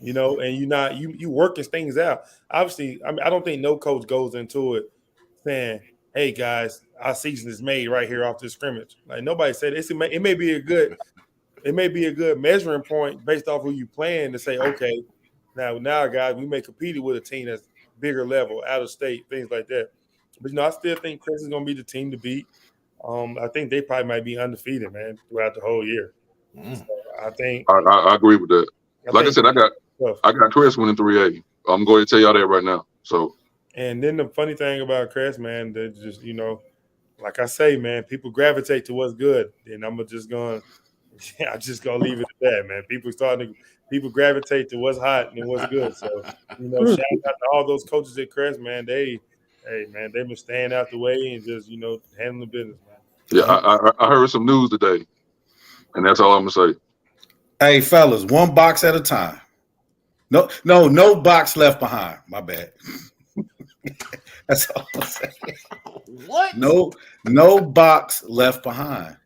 You know, and you working things out. Obviously, I don't think no coach goes into it saying, "Hey guys, our season is made right here off this scrimmage." Like nobody said it. It may be a good measuring point based off who you playing to say, okay, now guys, we may compete with a team that's bigger level, out of state, things like that. But you know, I still think Chris is going to be the team to beat. I think they probably might be undefeated, man, throughout the whole year. So I think I agree with that. Like I said, I got Chris winning 3A. I'm going to tell y'all that right now. So, and then the funny thing about Chris, man, that just, you know, like I say, man, people gravitate to what's good, and I'm just gonna leave it at that, man. People gravitate to what's hot and what's good. So, you know, shout out to all those coaches at Crest, man. They've been staying out the way and just, you know, handling business, man. Yeah, I heard some news today, and that's all I'm gonna say. Hey, fellas, one box at a time. No box left behind. My bad. That's all I'm saying. What? No box left behind.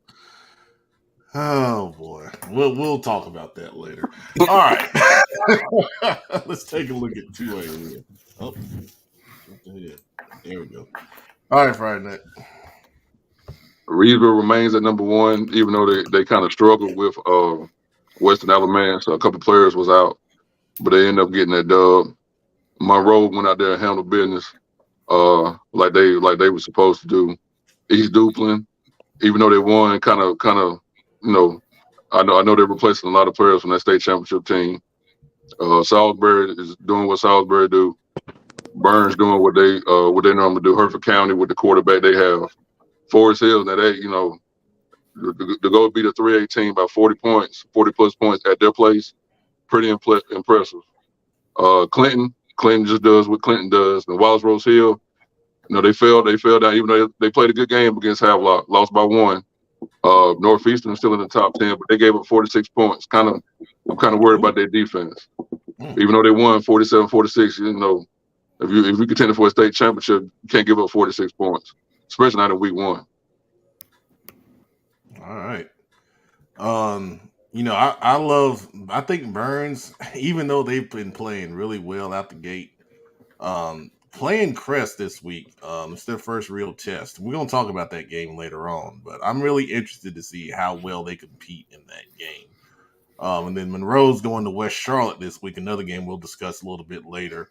Oh boy, we'll talk about that later. All right, let's take a look at 2A here. Oh, there we go. All right, Friday night. Reedsville remains at number 1, even though they kind of struggled with Western Alabama. So a couple players was out, but they ended up getting that dub. Monroe went out there and handled business like they were supposed to do. East Duplin, even though they won, kind of, you know, I know they're replacing a lot of players from that state championship team. Salisbury is doing what Salisbury do, Burns doing what they normally do. Hertford County with the quarterback they have. Forest Hills, now they, to go beat a 3A team by 40 plus points at their place, pretty impressive. Clinton just does what Clinton does. And Wallace Rose Hill, they fell down, even though they played a good game against Havelock, lost by 1. Northeastern is still in the top 10, but they gave up 46 points. I'm kind of worried about their defense. Even though they won 47-46, if you contend for a state championship, you can't give up 46 points, especially not in week 1. All right. I think Burns, even though they've been playing really well out the gate, playing Crest this week, it's their first real test. We're going to talk about that game later on, but I'm really interested to see how well they compete in that game. And then Monroe's going to West Charlotte this week, another game we'll discuss a little bit later.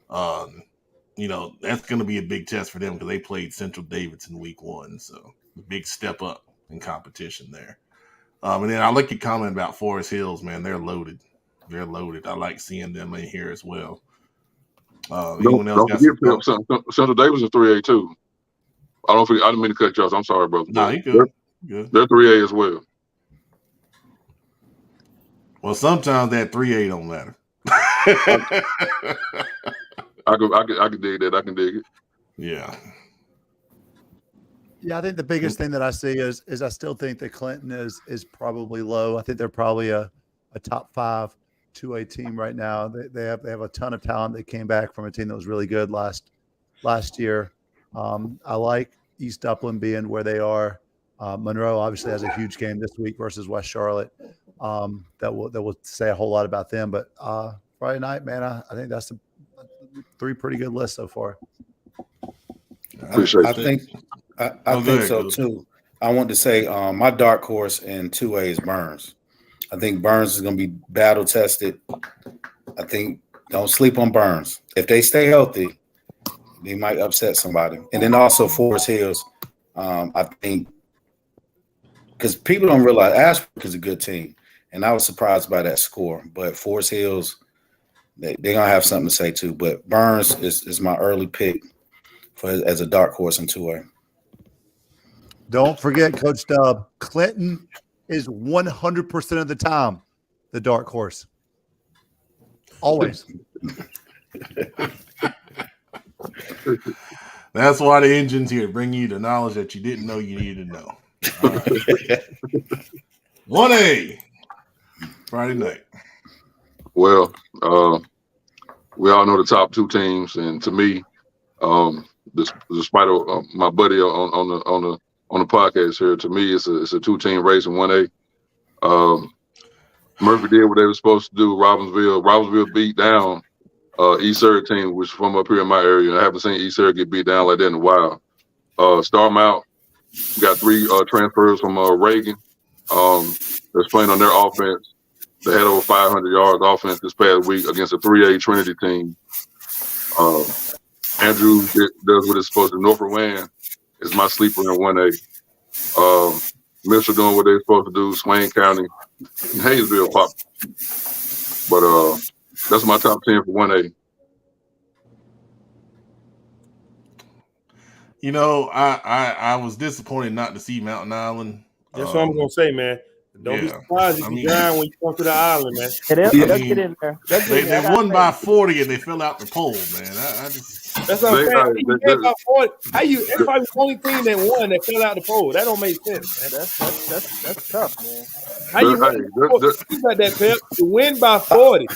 That's going to be a big test for them because they played Central Davidson week 1, so a big step up in competition there. And then I like your comment about Forest Hills, man. They're loaded. I like seeing them in here as well. Anyone else got some thoughts? Central Davis is 3A too. I didn't mean to cut you off. I'm sorry, brother. No, you good. They're 3A as well. Well, sometimes that 3A don't matter. I can dig that. I can dig it. Yeah. Yeah, I think the biggest thing that I see is I still think that Clinton is probably low. I think they're probably a top 5 2A team right now. They have a ton of talent that came back from a team that was really good last year. I like East Upland being where they are. Monroe obviously has a huge game this week versus West Charlotte. That will say a whole lot about them. But Friday night, man, I think that's 3 pretty good lists so far. Appreciate I think so too. I want to say my dark horse in 2A is Burns. I think Burns is going to be battle tested. I think don't sleep on Burns. If they stay healthy, they might upset somebody. And then also Forest Hills, I think, because people don't realize Ashbrook is a good team, and I was surprised by that score. But Forest Hills, they're going to have something to say too. But Burns is my early pick as a dark horse in 2A. Don't forget, Coach Dub, Clinton is 100% of the time the dark horse. Always. That's why the engine's here, bring you the knowledge that you didn't know you needed to know. All right. 1A, Friday night. Well, we all know the top 2 teams, and to me, despite my buddy on the podcast here, to me, it's a 2-team race in 1A. Murphy did what they were supposed to do. Robbinsville beat down East Surrey team, which is from up here in my area. I haven't seen East Surrey get beat down like that in a while. Starmount got 3 transfers from Reagan. That's playing on their offense. They had over 500 yards offense this past week against a 3A Trinity team. Andrew does what it's supposed to. Norfolk Wayne is my sleeper in 1A. Mitchell doing what they're supposed to do. Swain County and Hayesville pop. But that's my top 10 for 1A. I was disappointed not to see Mountain Island. That's what I'm gonna say, man. Don't be surprised if you grind when you come to the island, man. They'll get in there. They won by 40 and they fell out the poll, man. That's what I'm saying. Everybody was the only team that won that fell out the poll. That don't make sense, man. That's tough, man. How you win? You got that, Pep. To win by 40.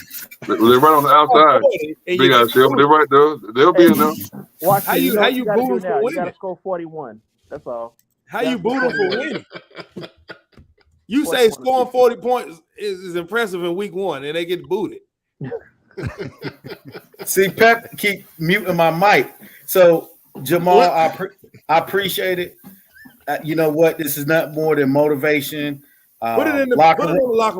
They're right on the outside. They got Shell. They're right there. They'll be in there. Watch how you boo them for winning? You got to score 41. That's all. How you boo them for winning? You say scoring 40 points is impressive in week 1, and they get booted. See, Pep keep muting my mic. So, Jamal, I appreciate it. You know what? This is not more than motivation. Put it in the locker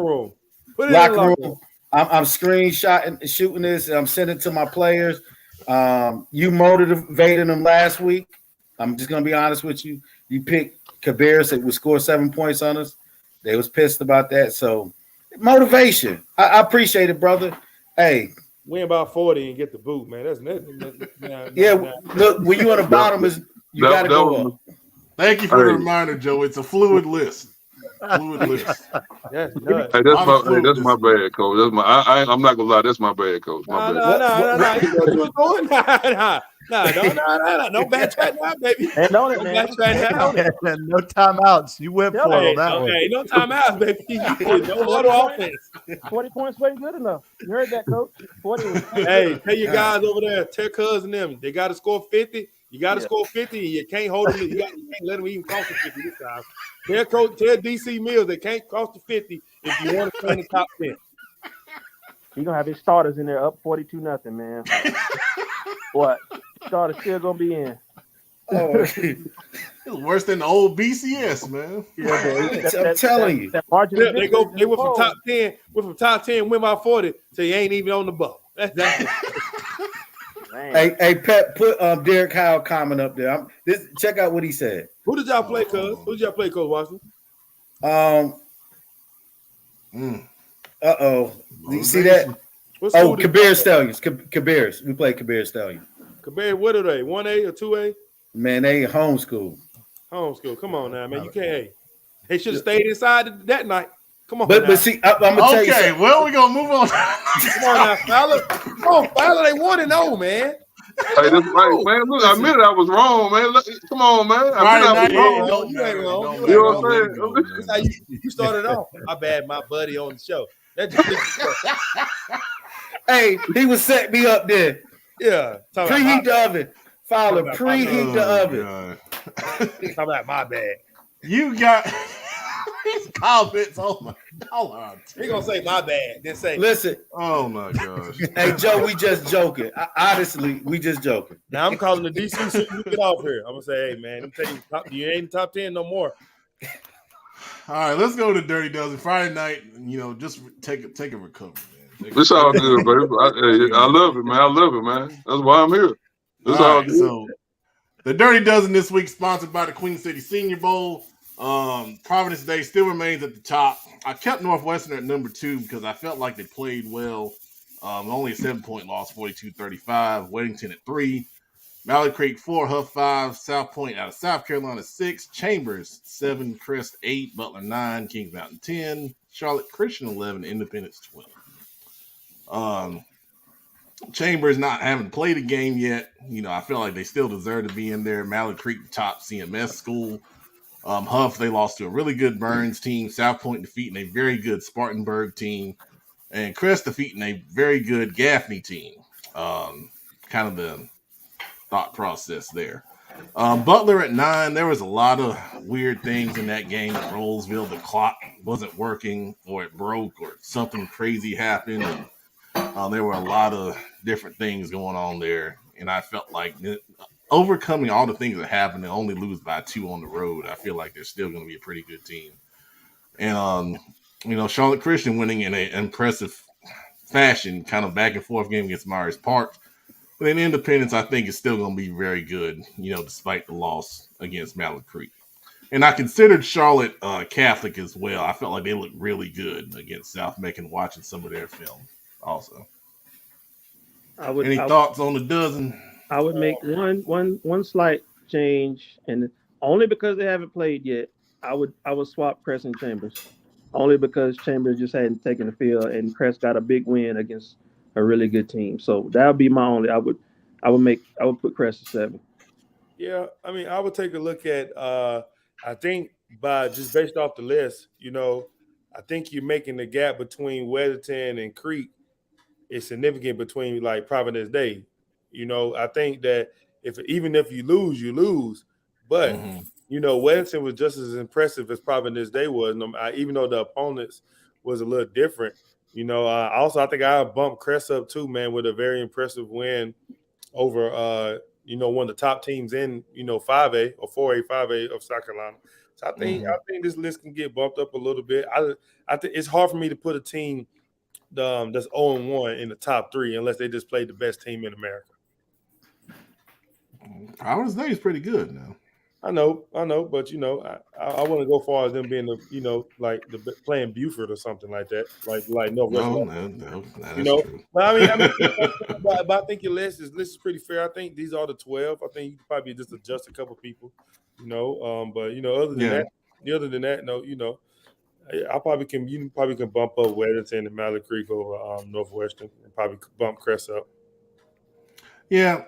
room. Put it in the locker room. I'm screenshotting, shooting this, and I'm sending it to my players. You motivated them last week. I'm just going to be honest with you. You picked Kabir, so we scored 7 points on us. They was pissed about that. So, motivation. I appreciate it, brother. Hey, win by 40 and get the boot, man. That's Look, when you on the bottom is you got to go up. Thank you for the reminder, Joe. It's a fluid list. Fluid list. That's nuts. Hey, that's my bad, coach. That's I'm not gonna lie. That's my bad, coach. My bad. You know what you was doing? Don't backtrack now, baby. Don't backtrack now. No timeouts. You went for it on that one. Hey, no timeouts, baby. No huddle offense. 40 points wasn't good enough. You heard that, coach. 40. Hey, tell your guys over there, tell Cuz and them, they got to score 50. You got to score 50, and you can't hold them. You can't let them even cross the 50 this time. Tell DC Mills they can't cross the 50 if you want to stay in the top 10. You're going to have his starters in there up 42-0, man. What? Starters still going to be in. It's worse than the old BCS, man. Yeah, I'm telling you. They went from top 10, win by 40, so you ain't even on the bubble. That's Hey, Pep, put Derek Howell comment up there. Check out what he said. Who did y'all play, Cuz? Who did y'all play, Coach Washington? You see that? Kabir Stallions. Kabir's. We played Kabir Stallions. Kabir, what are they? 1A or 2A? Man, they homeschool. Homeschool. Come on now, man. You can't. They should have stayed inside that night. Come on. But see, I'm gonna tell you. Okay, well, we're gonna move on. Come on now, Fowler. Come on, Fowler. They 1-0, man. Hey, that's right, man. Look, I admit I was wrong, man. Look, come on, man. I admit I was wrong. You ain't wrong. You know what I'm saying? That's how you started off. I bad my buddy on the show. That just Hey, he was setting me up there. Yeah. Preheat the oven. Fowler, preheat the oven. Talking about my bad. You got these comments. Oh my God. He gonna say my bad. Then say, listen. Oh my gosh. Hey Joe, we just joking. Honestly, we just joking. Now I'm calling the DC so you get off here. I'm gonna say, hey man, you ain't in top 10 no more. All right, let's go to Dirty Dozen. Friday night, just take a recovery, man. It's all good, baby. I love it, man. I love it, man. That's why I'm here. It's all good. So the Dirty Dozen this week sponsored by the Queen City Senior Bowl. Providence Day still remains at the top. I kept Northwestern at number 2 because I felt like they played well. Only a 7-point loss, 42-35. Weddington at 3. Valley Creek 4, Huff 5. South Point out of South Carolina 6. Chambers 7. Crest 8. Butler 9. Kings Mountain 10. Charlotte Christian 11. Independence 12. Chambers not having played a game yet. I feel like they still deserve to be in there. Mallard Creek, top CMS school. Huff, they lost to a really good Burns team. South Point defeating a very good Spartanburg team. And Crest defeating a very good Gaffney team. Kind of the thought process there. Butler at 9. There was a lot of weird things in that game at Rollsville. The clock wasn't working, or it broke, or something crazy happened. And, there were a lot of different things going on there. And I felt like overcoming all the things that happened and only lose by 2 on the road, I feel like they're still going to be a pretty good team. And, Charlotte Christian winning in an impressive fashion, kind of back and forth game against Myers Park. But in Independence, I think it's still going to be very good, despite the loss against Mallard Creek. And I considered Charlotte Catholic as well. I felt like they looked really good against South Macon watching some of their film also. Any thoughts on the dozen? I would make one slight change, and only because they haven't played yet. I would swap Crest and Chambers, only because Chambers just hadn't taken the field, and Crest got a big win against a really good team. So that would be my only. I would put Crest at 7. Yeah, I mean, I would take a look at. I think just based off the list, I think you're making the gap between Weatherton and Creek is significant between like Providence Day. I think that even if you lose, you lose. But Weddington was just as impressive as Providence Day was, even though the opponents was a little different. Also I think I bumped Crest up too, man, with a very impressive win over one of the top teams in 5A or 4A, 5A of South Carolina. So I think this list can get bumped up a little bit. I think it's hard for me to put a team that's 0-1 in the top 3 unless they just played the best team in America. Providence Day is pretty good now. I know, but I want to go far as them being like playing Buford or something like that, like Northwest. No, that is true. But but I think your list is pretty fair. I think these are the 12. I think you could probably just adjust a couple people, but other than that, no, I probably can. You probably can bump up Weddington and Mallard Creek over Northwestern, and probably bump Crest up. Yeah,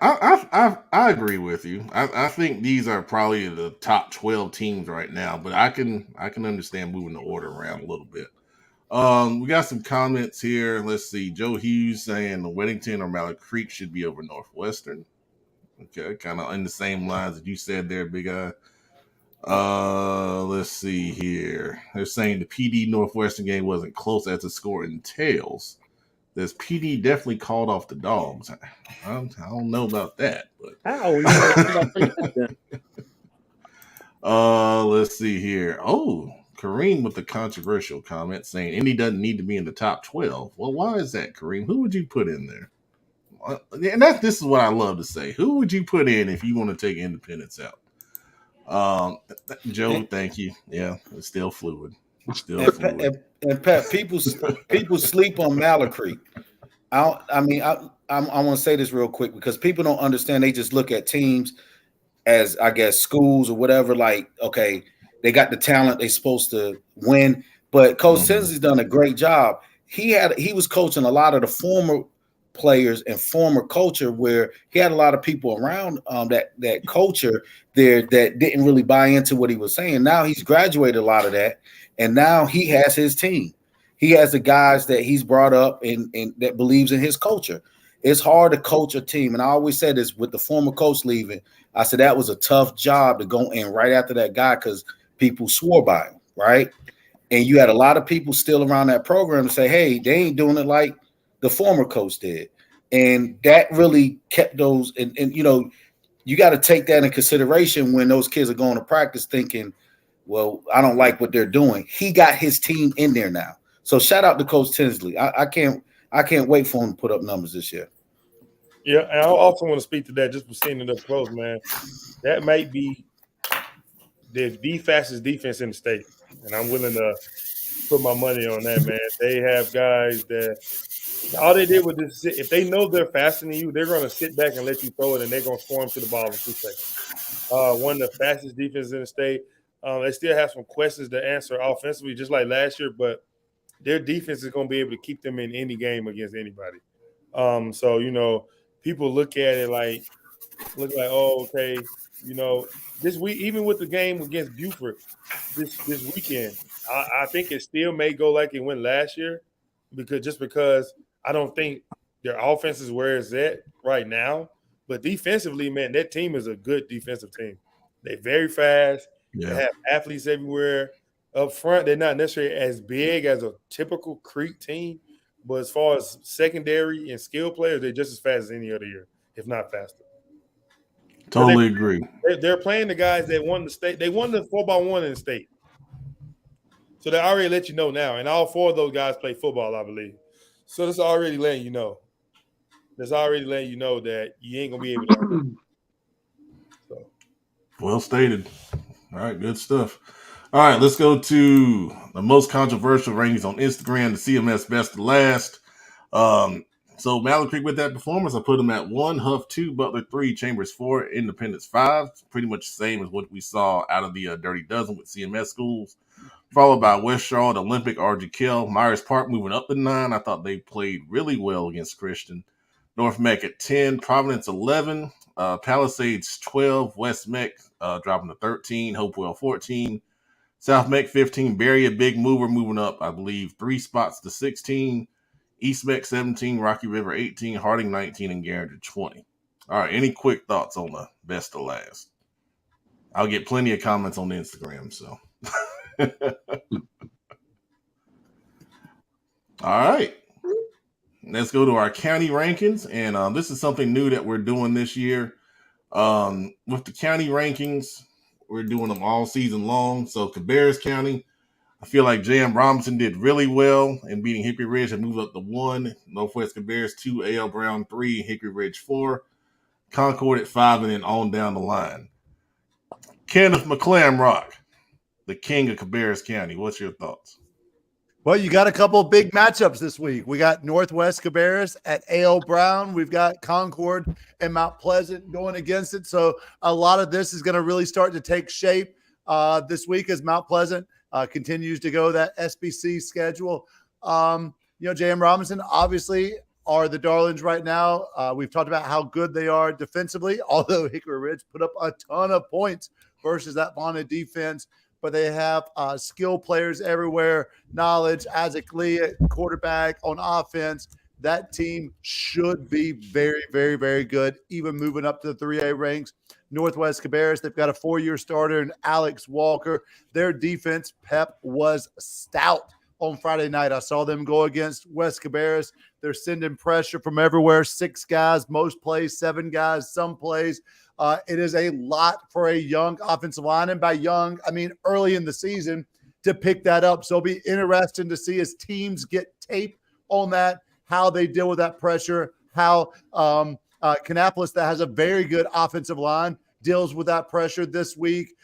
I agree with you. I think these are probably the top 12 teams right now, but I can understand moving the order around a little bit. We got some comments here. Let's see. Joe Hughes saying the Weddington or Mallard Creek should be over Northwestern. Okay, kind of in the same lines that you said there, Big Eye. Let's see here. They're saying the PD Northwestern game wasn't close as the score entails. This PD definitely called off the dogs. I don't know about that, but let's see here. Oh, Kareem with the controversial comment saying Indy doesn't need to be in the top 12. Well, why is that, Kareem? Who would you put in there? And this is what I love to say. Who would you put in if you want to take Independence out? Joe, thank you. Yeah, it's still fluid. And Pat, people sleep on Mallard Creek. I want to say this real quick because people don't understand. They just look at teams as, I guess, schools or whatever. Like, okay, they got the talent, they're supposed to win. But Coach Tinsley's done a great job. He was coaching a lot of the former players and former culture where he had a lot of people around that culture there that didn't really buy into what he was saying. Now he's graduated a lot of that, and now he has his team. He has the guys that he's brought up and that believes in his culture. It's hard to coach a team. And I always said this with the former coach leaving. I said that was a tough job to go in right after that guy because people swore by him, right? And you had a lot of people still around that program to say, hey, they ain't doing it like the former coach did. And that really kept those. And you got to take that in consideration when those kids are going to practice thinking, well, I don't like what they're doing. He got his team in there now. So shout out to Coach Tinsley. I can't wait for him to put up numbers this year. Yeah, and I also want to speak to that just for seeing it up close, man. That might be the fastest defense in the state, and I'm willing to put my money on that, man. They have guys that all they did was just sit. If they know they're faster than you, they're going to sit back and let you throw it, and they're going to swarm to the ball in 2 seconds. One of the fastest defenses in the state. They still have some questions to answer offensively, just like last year, but their defense is going to be able to keep them in any game against anybody. So people look at it like, oh, okay, this week, even with the game against Buford this weekend, I think it still may go like it went last year because I don't think their offense is where it's at right now. But defensively, man, that team is a good defensive team. They're very fast. Yeah. They have athletes everywhere. Up front, they're not necessarily as big as a typical Creek team, but as far as secondary and skill players, they're just as fast as any other year, if not faster. Totally agree. They're playing the guys that won the state. They won the 4x1 in the state. So they already let you know now. And all 4 of those guys play football, I believe. So that's already letting you know. That's already letting you know that you ain't going to be able to. So. Well stated. All right, good stuff. All right, let's go to the most controversial rankings on Instagram, the CMS Best to Last. So Mallard Creek with that performance, I put them at 1, Huff 2, Butler 3, Chambers 4, Independence 5. Pretty much the same as what we saw out of the Dirty Dozen with CMS schools. Followed by West Charlotte, Olympic, RG Kell, Myers Park moving up to 9. I thought they played really well against Christian. North Meck at 10, Providence 11, Palisades 12, West Meck dropping to 13, Hopewell 14. South Meck 15, Barry a big mover moving up, I believe, 3 spots to 16. East Meck 17, Rocky River 18, Harding 19, and Garringer 20. All right, any quick thoughts on the best to last? I'll get plenty of comments on Instagram, so. All right. Let's go to our county rankings, and this is something new that we're doing this year. With the county rankings, we're doing them all season long. So Cabarrus County, I feel like J.M. Robinson did really well in beating Hickory Ridge and moved up to 1. Northwest Cabarrus 2, A.L. Brown 3, Hickory Ridge 4, Concord at 5, and then on down the line. Kenneth McClamrock, the king of Cabarrus County. What's your thoughts? Well, you got a couple of big matchups this week. We got Northwest Cabarrus at A.L. Brown. We've got Concord and Mount Pleasant going against it. So a lot of this is going to really start to take shape this week as Mount Pleasant continues to go that SBC schedule. J.M. Robinson obviously are the darlings right now. We've talked about how good they are defensively, although Hickory Ridge put up a ton of points versus that Bonnet defense. But they have skill players everywhere. Knowledge, Isaac Lee at quarterback on offense. That team should be very, very, very good, even moving up to the 3A ranks. Northwest Cabarrus, they've got a 4-year starter in Alex Walker. Their defense, Pep, was stout on Friday night. I saw them go against West Cabarrus. They're sending pressure from everywhere. 6 guys, most plays, 7 guys, some plays. It is a lot for a young offensive line, and by young, I mean early in the season, to pick that up. So it'll be interesting to see as teams get tape on that, how they deal with that pressure, how Kannapolis, that has a very good offensive line, deals with that pressure this week.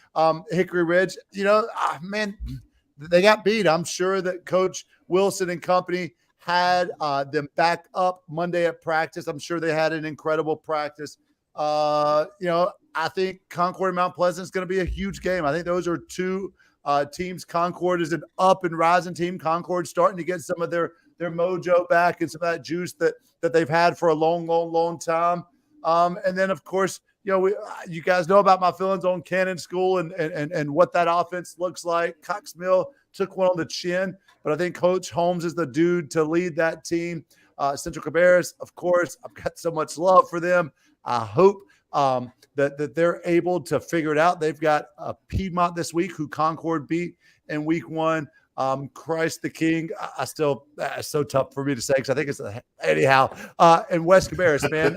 Hickory Ridge, they got beat. I'm sure that Coach Wilson and company had them back up Monday at practice. I'm sure they had an incredible practice. I think Concord and Mount Pleasant is going to be a huge game. I think those are 2 teams. Concord is an up and rising team. Concord starting to get some of their mojo back and some of that juice that they've had for a long, long, long time. And then, of course, you guys know about my feelings on Cannon School and what that offense looks like. Cox Mill took one on the chin, but I think Coach Holmes is the dude to lead that team. Central Cabarrus, of course, I've got so much love for them. I hope that they're able to figure it out. They've got Piedmont this week, who Concord beat in week 1. Christ the King. It's so tough for me to say because I think it's anyhow. And West Cabarrus, man,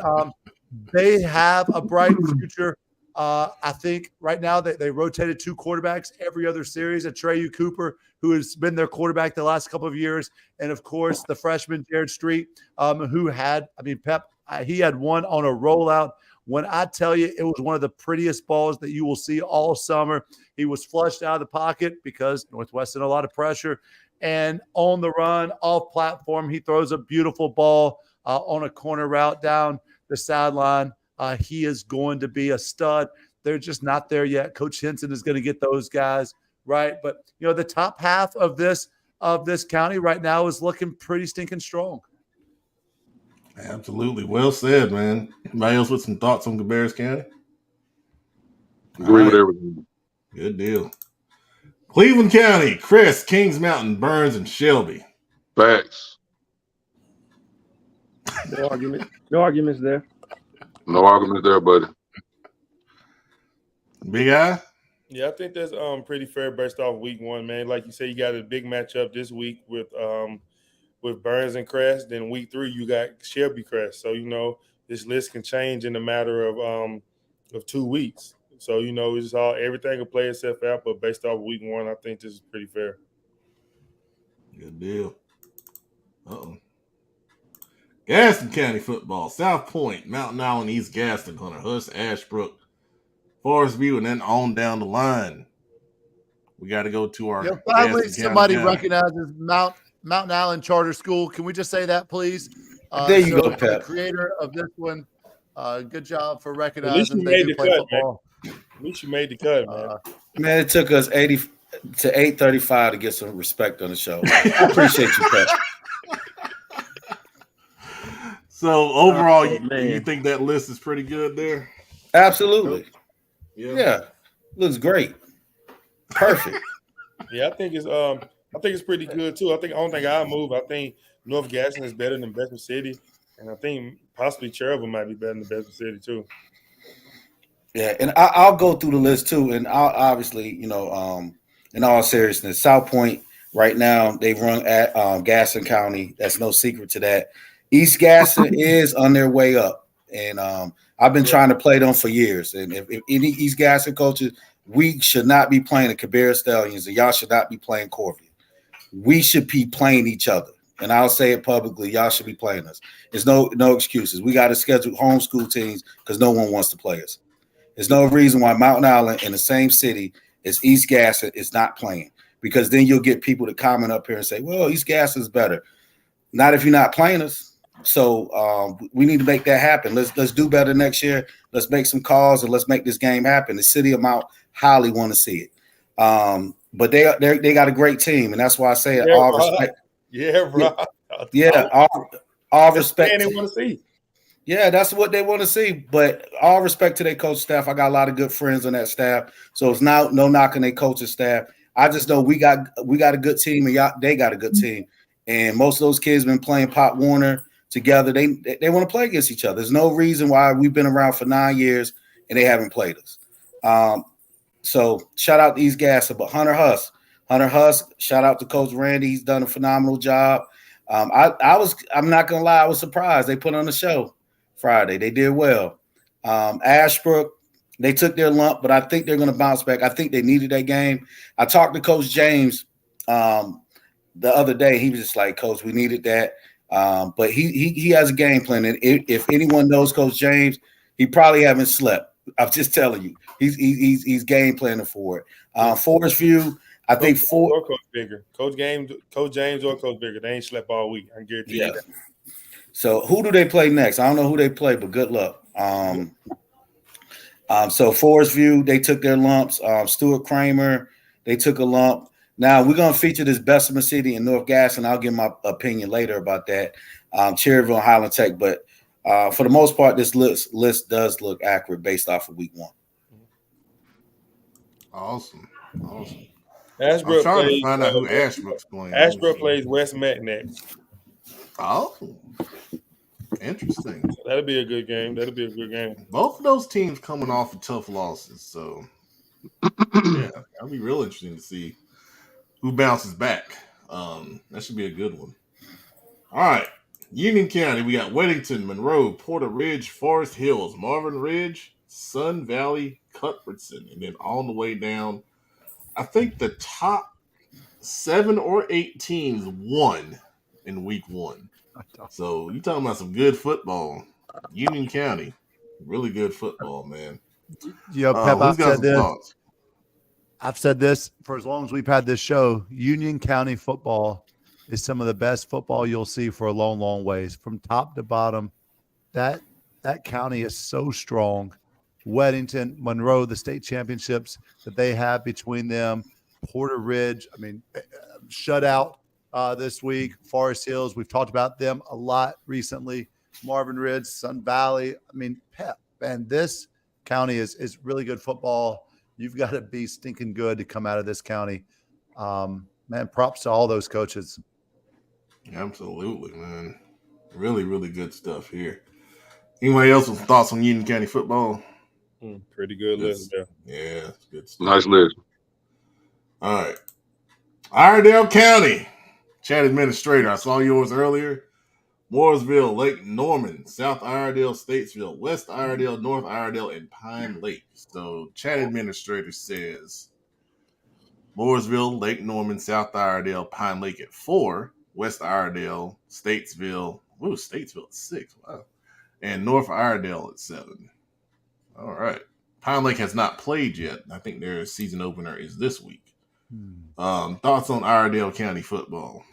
they have a bright future. I think right now they rotated 2 quarterbacks every other series. Atreyu Cooper, who has been their quarterback the last couple of years, and of course the freshman Jared Street, who had, Pep, he had one on a rollout. When I tell you, it was one of the prettiest balls that you will see all summer. He was flushed out of the pocket because Northwestern a lot of pressure, and on the run, off platform, he throws a beautiful ball on a corner route down the sideline. He is going to be a stud. They're just not there yet. Coach Henson is going to get those guys right, but the top half of this county right now is looking pretty stinking strong. Absolutely. Well said, man. Anybody else with some thoughts on Cabarrus County? Agree with everything. Good deal. Cleveland County, Crest, Kings Mountain, Burns, and Shelby. Facts. No argument. No arguments there. No arguments there, buddy. Big Eye? Yeah, I think that's pretty fair based off week 1, man. Like you say, you got a big matchup this week with Burns and Crest. Then week 3, you got Shelby Crest. So, this list can change in a matter of 2 weeks. So, it's all everything will play itself out. But based off week 1, I think this is pretty fair. Good deal. Gaston County football. South Point, Mountain Island, East Gaston, Hunter Huss, Ashbrook, Forest View, and then on down the line. We got to go to our finally somebody recognizes Mountain Island Charter School. Can we just say that, please? There you go, Pep. The creator of this one, good job for recognizing they do play football. Man. At least you made the cut, man. Man, it took us 80 to 8:35 to get some respect on the show. I appreciate you, Pep. So overall, you think that list is pretty good there? Absolutely. Yeah. Looks great. Perfect. Yeah, I think it's pretty good too. I don't think I'll move. I think North Gaston is better than Bedford City, and I think possibly Cherville might be better than Bedford City too. Yeah, and I'll go through the list too, and I'll obviously, in all seriousness, South Point right now they've run at Gaston County. That's no secret to that. East Gaston is on their way up, and I've been trying to play them for years. And if any East Gaston coaches, we should not be playing the Cabarrus Stallions, and y'all should not be playing Corvia. We should be playing each other, and I'll say it publicly. Y'all should be playing us. There's no excuses. We got to schedule homeschool teams because no one wants to play us. There's no reason why Mountain Island in the same city as East Gaston is not playing, because then you'll get people to comment up here and say, well, East Gaston is better. Not if you're not playing us. So we need to make that happen. Let's do better next year. Let's make some calls and let's make this game happen. The city of Mount highly want to see it. But they got a great team, and that's why I say it. All respect. Yeah, bro. Yeah, all respect. They want to see. Yeah, that's what they want to see. But all respect to their coach staff. I got a lot of good friends on that staff, so it's no knocking their coaching staff. I just know we got a good team, and they got a good team. And most of those kids been playing Pop Warner together. They want to play against each other. There's no reason why we've been around for 9 years and they haven't played us. So shout out to East Gaston, but Hunter Huss, shout out to Coach Randy. He's done a phenomenal job. I'm not gonna lie, I was surprised. They put on the show Friday. They did well. Ashbrook, they took their lump, but I think they're gonna bounce back. I think they needed that game. I talked to Coach James the other day. He was just like, Coach, we needed that. But he has a game plan. And if anyone knows Coach James, he probably haven't slept. I'm just telling you, he's game planning for it. Forest View, I think Coach Bigger, Coach James or Coach Bigger, they ain't slept all week. I guarantee you that. So who do they play next? I don't know who they play, but good luck. So Forest View, they took their lumps. Stuart Kramer, they took a lump. Now we're gonna feature this Bessemer City in North Gaston. I'll give my opinion later about that. Cherryville, Highland Tech, but for the most part, this list does look accurate based off of week 1. Awesome. Ashbrook I'm trying plays, to find out who Ashbrook's playing. Ashbrook plays West Met next. Oh, interesting. That'll be a good game. Both of those teams coming off of tough losses, so yeah, that'll be real interesting to see who bounces back. That should be a good one. All right. Union County, we got Weddington, Monroe, Porter Ridge, Forest Hills, Marvin Ridge, Sun Valley, Cuthbertson, and then on the way down, I think the top 7 or 8 teams won in week 1. So you talking about some good football. Union County, really good football, man. Pep, thoughts? I've said this for as long as we've had this show. Union County football is some of the best football you'll see for a long, long ways. From top to bottom, that county is so strong. Weddington, Monroe, the state championships that they have between them. Porter Ridge, shutout this week. Forest Hills, we've talked about them a lot recently. Marvin Ridge, Sun Valley. Pep, man, this county is really good football. You've got to be stinking good to come out of this county. Man, props to all those coaches. Absolutely, man. Really, really good stuff here. Anybody else with thoughts on Union County football? Pretty good list, yeah. Yeah, it's good stuff. Nice list. All right. Iredell County. Chat administrator. I saw yours earlier. Mooresville, Lake Norman, South Iredell, Statesville, West Iredell, North Iredell, and Pine Lake. So chat administrator says Mooresville, Lake Norman, South Iredell, Pine Lake at 4, West Iredell, Statesville. Ooh, Statesville at 6. Wow. And North Iredell at 7. All right. Pine Lake has not played yet. I think their season opener is this week. Thoughts on Iredell County football?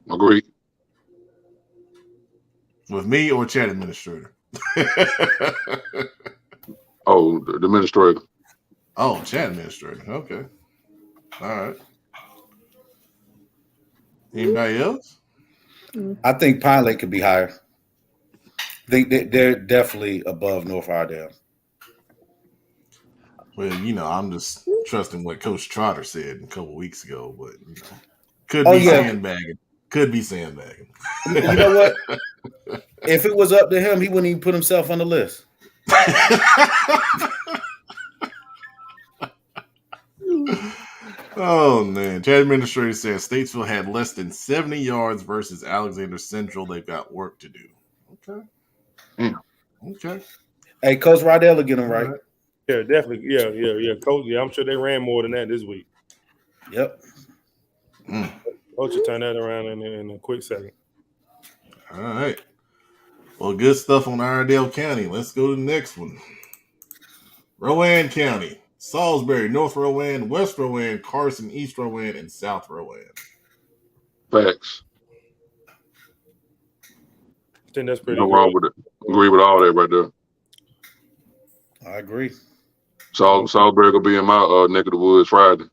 Agree. With me or chat administrator? Oh, the administrator. Oh, chat administrator. Okay. All right. Anybody else? I think Pine Lake could be higher. I think they're definitely above North Iredell. Well, I'm just trusting what Coach Trotter said a couple weeks ago, but could be sandbagging. Could be sandbagging. You know what? If it was up to him, he wouldn't even put himself on the list. Oh, man. Chat administrator says Statesville had less than 70 yards versus Alexander Central. They've got work to do. Okay. Okay. Hey, Coach Rydell will get him right. Yeah, definitely. Yeah. Coach, I'm sure they ran more than that this week. Yep. Coach will turn that around in a quick second. All right. Well, good stuff on Iredell County. Let's go to the next one. Rowan County, Salisbury, North Rowan, West Rowan, Carson, East Rowan, and South Rowan. Facts. I think that's pretty No good. wrong with it. Agree with all that right there. I agree. Salisbury will be in my neck of the woods Friday.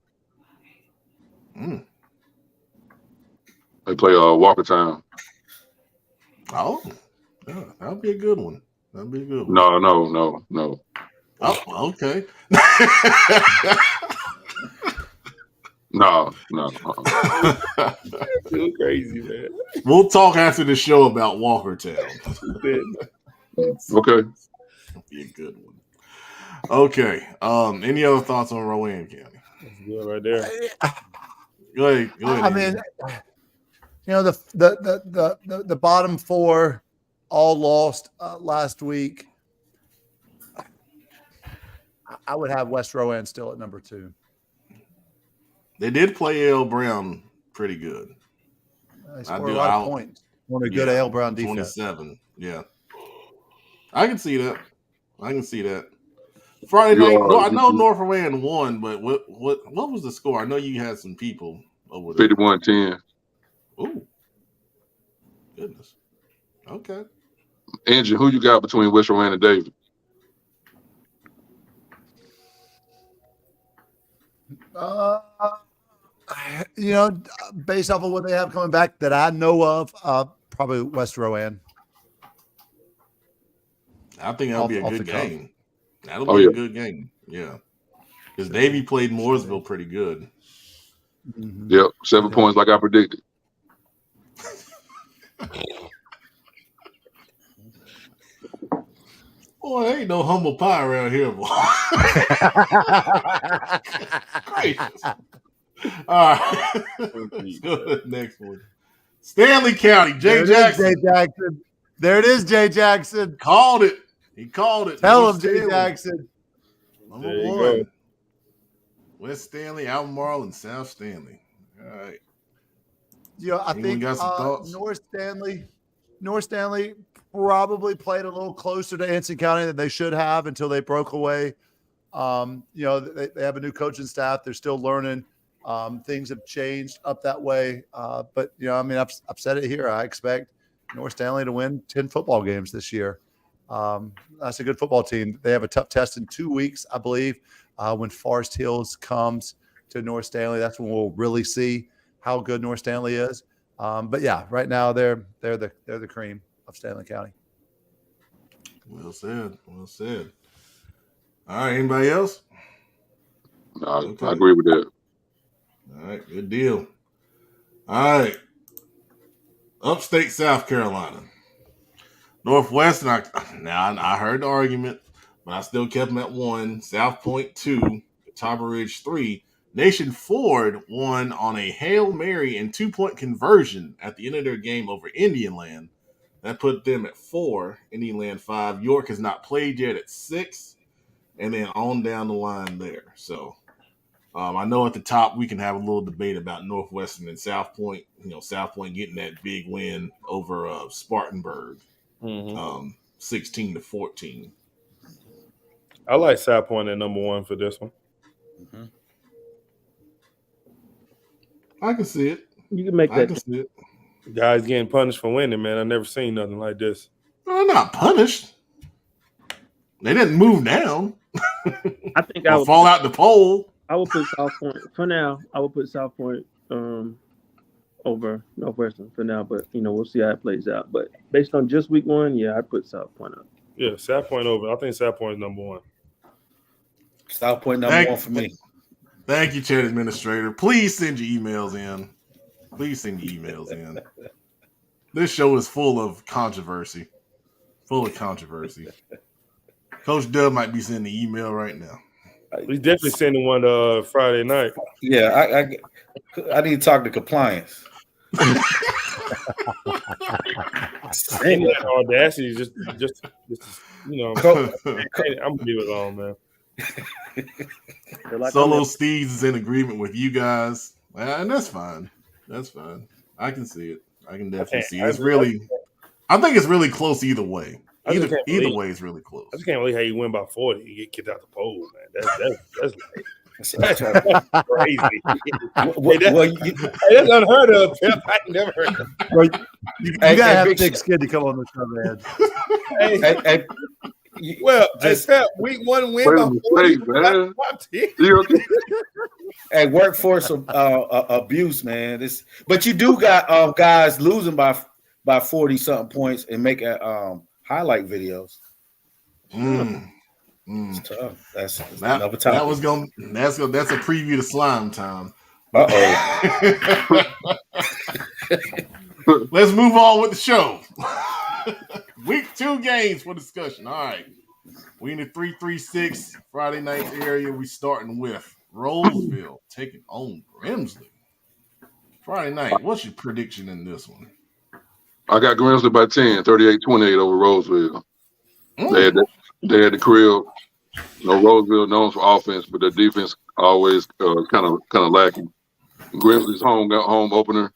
Mm. They play Walkertown. Oh, yeah, that'll be a good one. That'll be a good one. No. Oh, okay. No. Too crazy, man. We'll talk after the show about Walkertown. Okay. Be a good one. Okay. Any other thoughts on Rowan County? That's good right there. Go ahead. I mean, the bottom four all lost last week. I would have West Rowan still at number 2. They did play L. Brown pretty good. They scored a lot of points on a good L. Brown defense. 27. Yeah. I can see that. Friday night. I know North Rowan won, but what was the score? I know you had some people over there. 51-10. Ooh. Goodness. Okay. Angie, who you got between West Rowan and David? Based off of what they have coming back that I know of, probably West Rowan. I think that'll be a good game. That'll be a good game. Yeah. Because Davey played Mooresville pretty good. Mm-hmm. Yep. 7 points like I predicted. Boy, there ain't no humble pie around here, boy. Gracious. All right. Let's go to the next one. Stanley County, Jay Jackson. There it is, Jay Jackson. Called it. He called it. Tell him, Jay Jackson. Number 1. West Stanley, Albemarle, and South Stanley. All right. I think got some thoughts? North Stanley probably played a little closer to Anson County than they should have until they broke away. They have a new coaching staff. They're still learning. Things have changed up that way. But I've said it here. I expect North Stanley to win 10 football games this year. That's a good football team. They have a tough test in 2 weeks, I believe. When Forest Hills comes to North Stanley, that's when we'll really see how good North Stanley is. But yeah, right now they're the cream of Stanley County. Well said. All right, anybody else? I agree with that. All right, good deal. All right. Upstate South Carolina. Northwestern, I heard the argument, but I still kept them at 1. South Point 2, Catawba Ridge 3. Nation Ford won on a Hail Mary and 2-point conversion at the end of their game over Indian Land. That put them at 4, Indian Land 5. York has not played yet at 6, and then on down the line there. So I know at the top we can have a little debate about Northwestern and South Point. South Point getting that big win over Spartanburg, 16-14. I like South Point at number 1 for this one. Mm-hmm. I can see it. You can make that. I can see it. Guys getting punished for winning, man. I never seen nothing like this. They're not punished. They didn't move down. I think I would fall out the pole. I would put South Point for now. I would put South Point over Northwestern for now, but we'll see how it plays out. But based on just week 1, yeah, I'd put South Point up. Yeah, South Point over. I think South Point is number 1. South Point number 1 for me. Thank you, Chat Administrator. Please send your emails in. This show is full of controversy. Coach Dub might be sending the email right now. He's definitely sending one Friday night. Yeah, I need to talk to compliance. Audacity, just I'm gonna leave it alone, man. Solo Steez is in agreement with you guys, and that's fine. I can see it. I can definitely see it. It's really I think it's really close either way. I just Either can't believe- way is really close. I just can't believe how you win by 40. You get kicked out the poll, man. That's That's crazy. well, That's unheard of, Pep. I never heard of that. Well, you Hey, gotta have Big thick Shot. skin to come on this show, man. hey, Well, just- Pep, week 1 win Wait by a 40. mistake, man. Man. You know, hey, workforce abuse, man. But you do got guys losing by 40 something points and make highlight videos. It's tough. That's another topic. That's a preview to slime time. Uh-oh. Let's move on with the show. Week 2 games for discussion. All right. We in the 336 Friday night area. We starting with Roseville taking on Grimsley. Friday night. What's your prediction in this one? I got Grimsley by 10, 38-28 over Roseville. They had the crib. Roseville known for offense, but their defense always kind of lacking. Grimsley's home opener.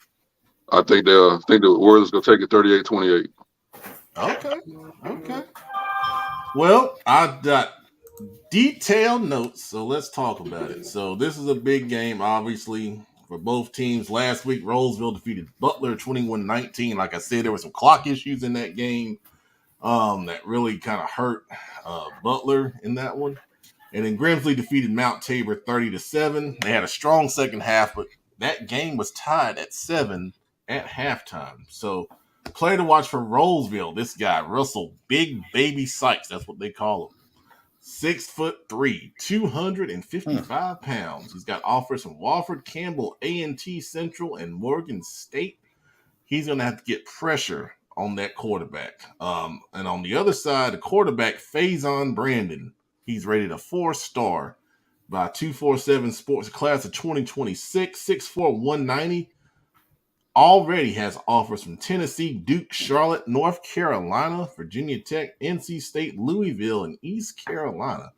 I think the Warriors gonna take it 38-28. Okay. Well, I got detailed notes, so let's talk about it. So this is a big game, obviously, for both teams. Last week, Roseville defeated Butler 21-19. Like I said, there were some clock issues in that game that really kind of hurt Butler in that one. And then Grimsley defeated Mount Tabor 30-7. They had a strong second half, but that game was tied at 7 at halftime. So player to watch for Roseville, this guy, Russell Big Baby Sykes, that's what they call him. 6'3", 255 pounds. He's got offers from Wofford, Campbell, A&T Central, and Morgan State. He's going to have to get pressure on that quarterback. And on the other side, the quarterback, Faison Brandon, he's rated a 4-star by 247 Sports, class of 2026, 6'4", 190. Already has offers from Tennessee, Duke, Charlotte, North Carolina, Virginia Tech, NC State, Louisville, and East Carolina.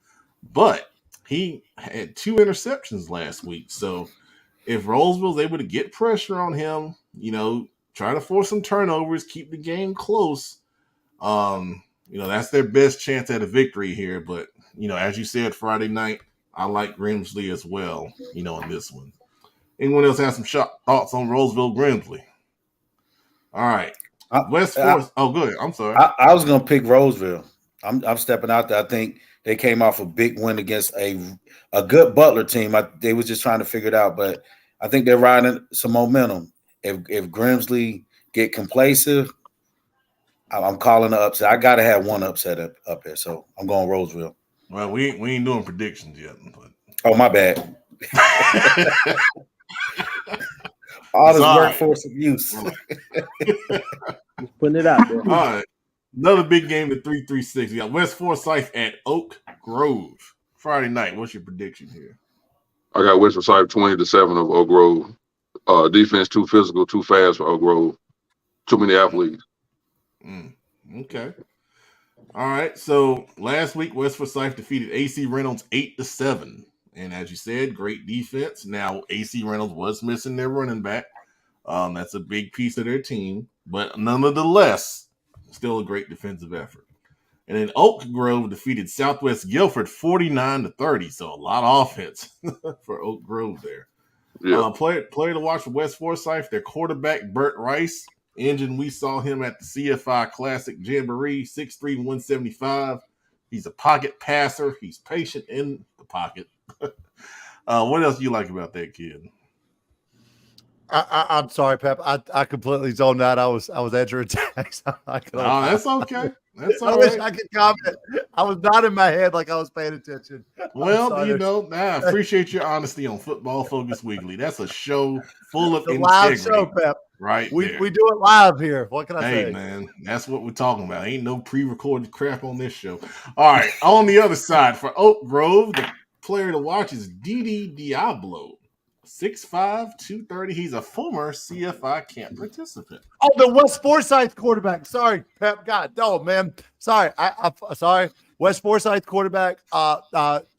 But he had 2 interceptions last week. So if Roseville's able to get pressure on him, try to force some turnovers, keep the game close, that's their best chance at a victory here. But, as you said Friday night, I like Grimsley as well, in this one. Anyone else have some thoughts on Roseville Grimsley? All right. West Forest. Oh, good. I'm sorry. I was going to pick Roseville. I'm stepping out there. I think they came off a big win against a good Butler team. They was just trying to figure it out, but I think they're riding some momentum. If Grimsley get complacent, I'm calling the upset. I got to have one upset up there, so I'm going Roseville. Well, we ain't doing predictions yet. But... Oh, my bad. All this workforce abuse. Just putting it out there. All right. Another big game at 336. We got West Forsyth at Oak Grove. Friday night. What's your prediction here? I got West Forsyth 20-7 of Oak Grove. Defense too physical, too fast for Oak Grove. Too many athletes. Okay. All right. So last week, West Forsyth defeated AC Reynolds 8-7. And as you said, great defense. Now, AC Reynolds was missing their running back. That's a big piece of their team. But nonetheless, still a great defensive effort. And then Oak Grove defeated Southwest Guilford 49-30. So a lot of offense for Oak Grove there. Yeah. Player to watch for West Forsyth, their quarterback, Burt Rice. Engine, we saw him at the CFI Classic Jamboree, 6'3", 175. He's a pocket passer. He's patient in the pocket. What else do you like about that kid? I'm sorry, Pep. I completely zoned out. I was answering text. That's okay. That's all I right. wish I could comment. I was nodding my head like I was paying attention. Well, I appreciate your honesty on Football Focus Weekly. That's a show full of the integrity. live show, Pep. Right. We do it live here. What can I say? Hey, man, that's what we're talking about. Ain't no pre-recorded crap on this show. All right. On the other side, for Oak Grove, the player to watch is Didi Diablo. 6'5", 230. He's a former CFI camp participant. Oh, the West Forsyth quarterback. Sorry, Pep. God, no, man. Sorry. I'm sorry. West Forsyth quarterback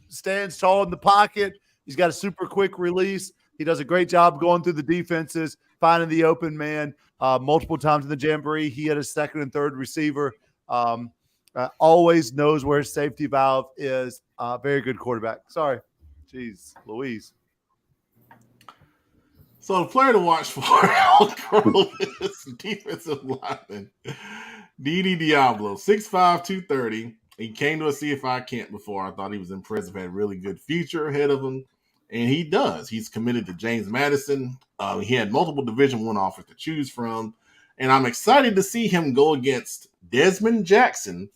stands tall in the pocket. He's got a super quick release. He does a great job going through the defenses. finding the open man multiple times in the jamboree. He had a second and third receiver. Always knows where his safety valve is. Very good quarterback. Sorry. Jeez, Louise. So the player to watch for Elk Grove is defensive lineman Didi Diablo, 6'5", 230. He came to a CFI camp before. I thought he was impressive, had a really good future ahead of him. And he does. He's committed to James Madison. He had multiple Division I offers to choose from. And I'm excited to see him go against Desmond Jackson,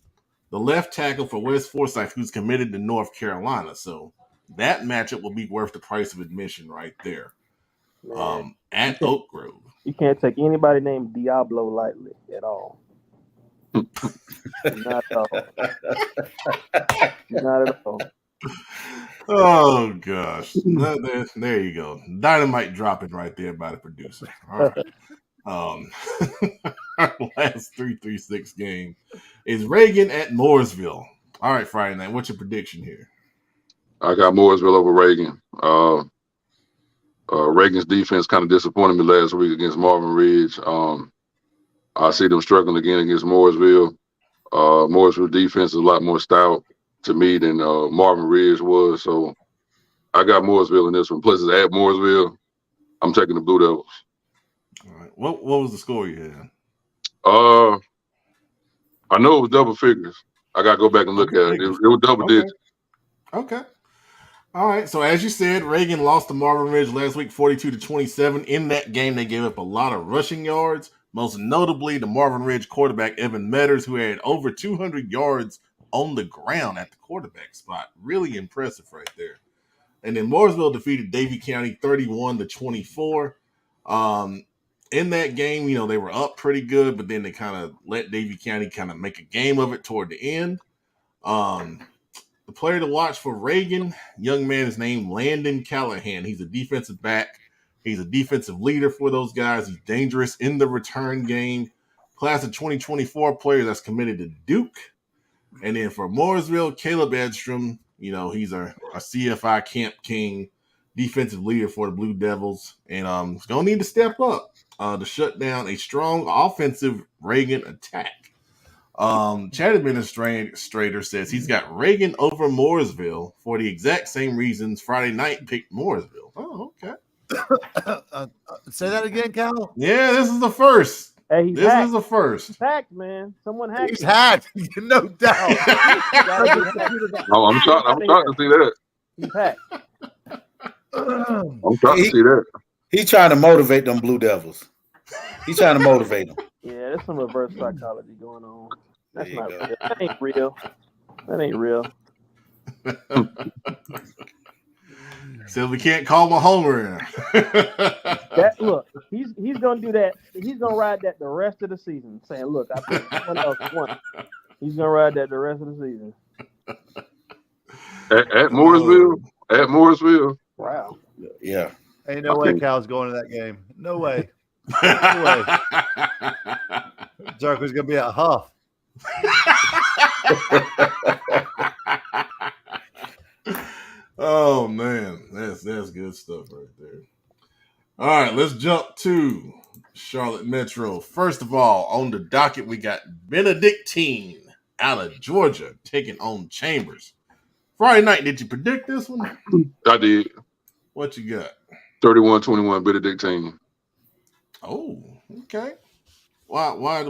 the left tackle for West Forsyth, who's committed to North Carolina. So that matchup will be worth the price of admission right there. Man, At Oak Grove. you can't take anybody named Diablo lightly at all. Not at all. Not at all. Oh, gosh. There you go. Dynamite dropping right there by the producer. All right. Our last 3-3-6 game is Reagan at Mooresville. All right, Friday night. What's your prediction here? I got Mooresville over Reagan. Reagan's defense kind of disappointed me last week against Marvin Ridge. I see them struggling again against Mooresville. Mooresville defense is a lot more stout to me than Marvin Ridge was. So I got Mooresville in this one. Plus, it's at Mooresville. I'm taking the Blue Devils. All right. What was the score you had? I know it was double figures. I got to go back and look at it. It was double digits. Okay. All right. So as you said, Reagan lost to Marvin Ridge last week, 42-27. In that game, they gave up a lot of rushing yards. Most notably, the Marvin Ridge quarterback, Evan Metters, who had over 200 yards on the ground at the quarterback spot. Really impressive right there. And then Mooresville defeated Davie County 31-24. In that game, they were up pretty good, but then they kind of let Davie County kind of make a game of it toward the end. The player to watch for Reagan, young man is named Landon Callahan. He's a defensive back. He's a defensive leader for those guys. He's dangerous in the return game. Class of 2024 player that's committed to Duke. And then for Mooresville, Caleb Edstrom, he's a CFI Camp King, defensive leader for the Blue Devils. And he's going to need to step up to shut down a strong offensive Reagan attack. Chat administrator says he's got Reagan over Mooresville for the exact same reasons Friday night picked Mooresville. Oh, okay. Say that again, Cal. Yeah, this is the first. Hey, this is the first. He's hacked, man. Someone hacked. He's hacked, no doubt. I'm shocked to see that. He's hacked. I'm shocked to see that. He's trying to motivate them Blue Devils. He's trying to motivate them. Yeah, there's some reverse psychology going on. That's not real. That ain't real. That ain't real. So we can't call him a homer. Look, he's gonna do that. He's gonna ride that the rest of the season, saying, "Look, I think someone else won." He's gonna ride that the rest of the season. At Mooresville. At Mooresville. Wow. Yeah. Ain't no way Cal's going to that game. No way. No way. Jerk was gonna be a huff. Oh man, that's good stuff right there. All right, let's jump to Charlotte Metro. First of all, on the docket, we got Benedictine out of Georgia taking on Chambers. Friday night, did you predict this one? I did. What you got? 31-21 Benedictine. Oh, okay. Why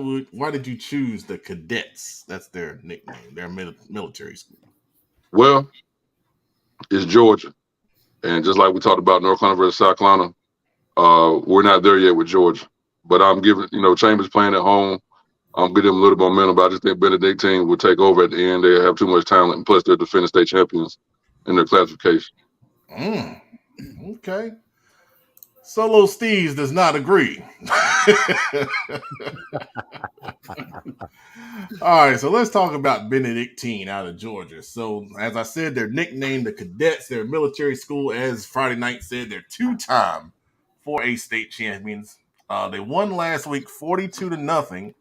did you choose the Cadets? That's their nickname, their military school. Well, it's Georgia. And just like we talked about North Carolina versus South Carolina, we're not there yet with Georgia. But I'm giving, Chambers playing at home. I'm giving them a little momentum, but I just think Benedictine will take over at the end. They have too much talent, and plus they're defending state champions in their classification. Okay. Solo Steves does not agree. All right, so let's talk about Benedictine out of Georgia. So, as I said, they're nicknamed the Cadets. They're a military school. As Friday night said, they're two-time 4A state champions. They won last week 42-0.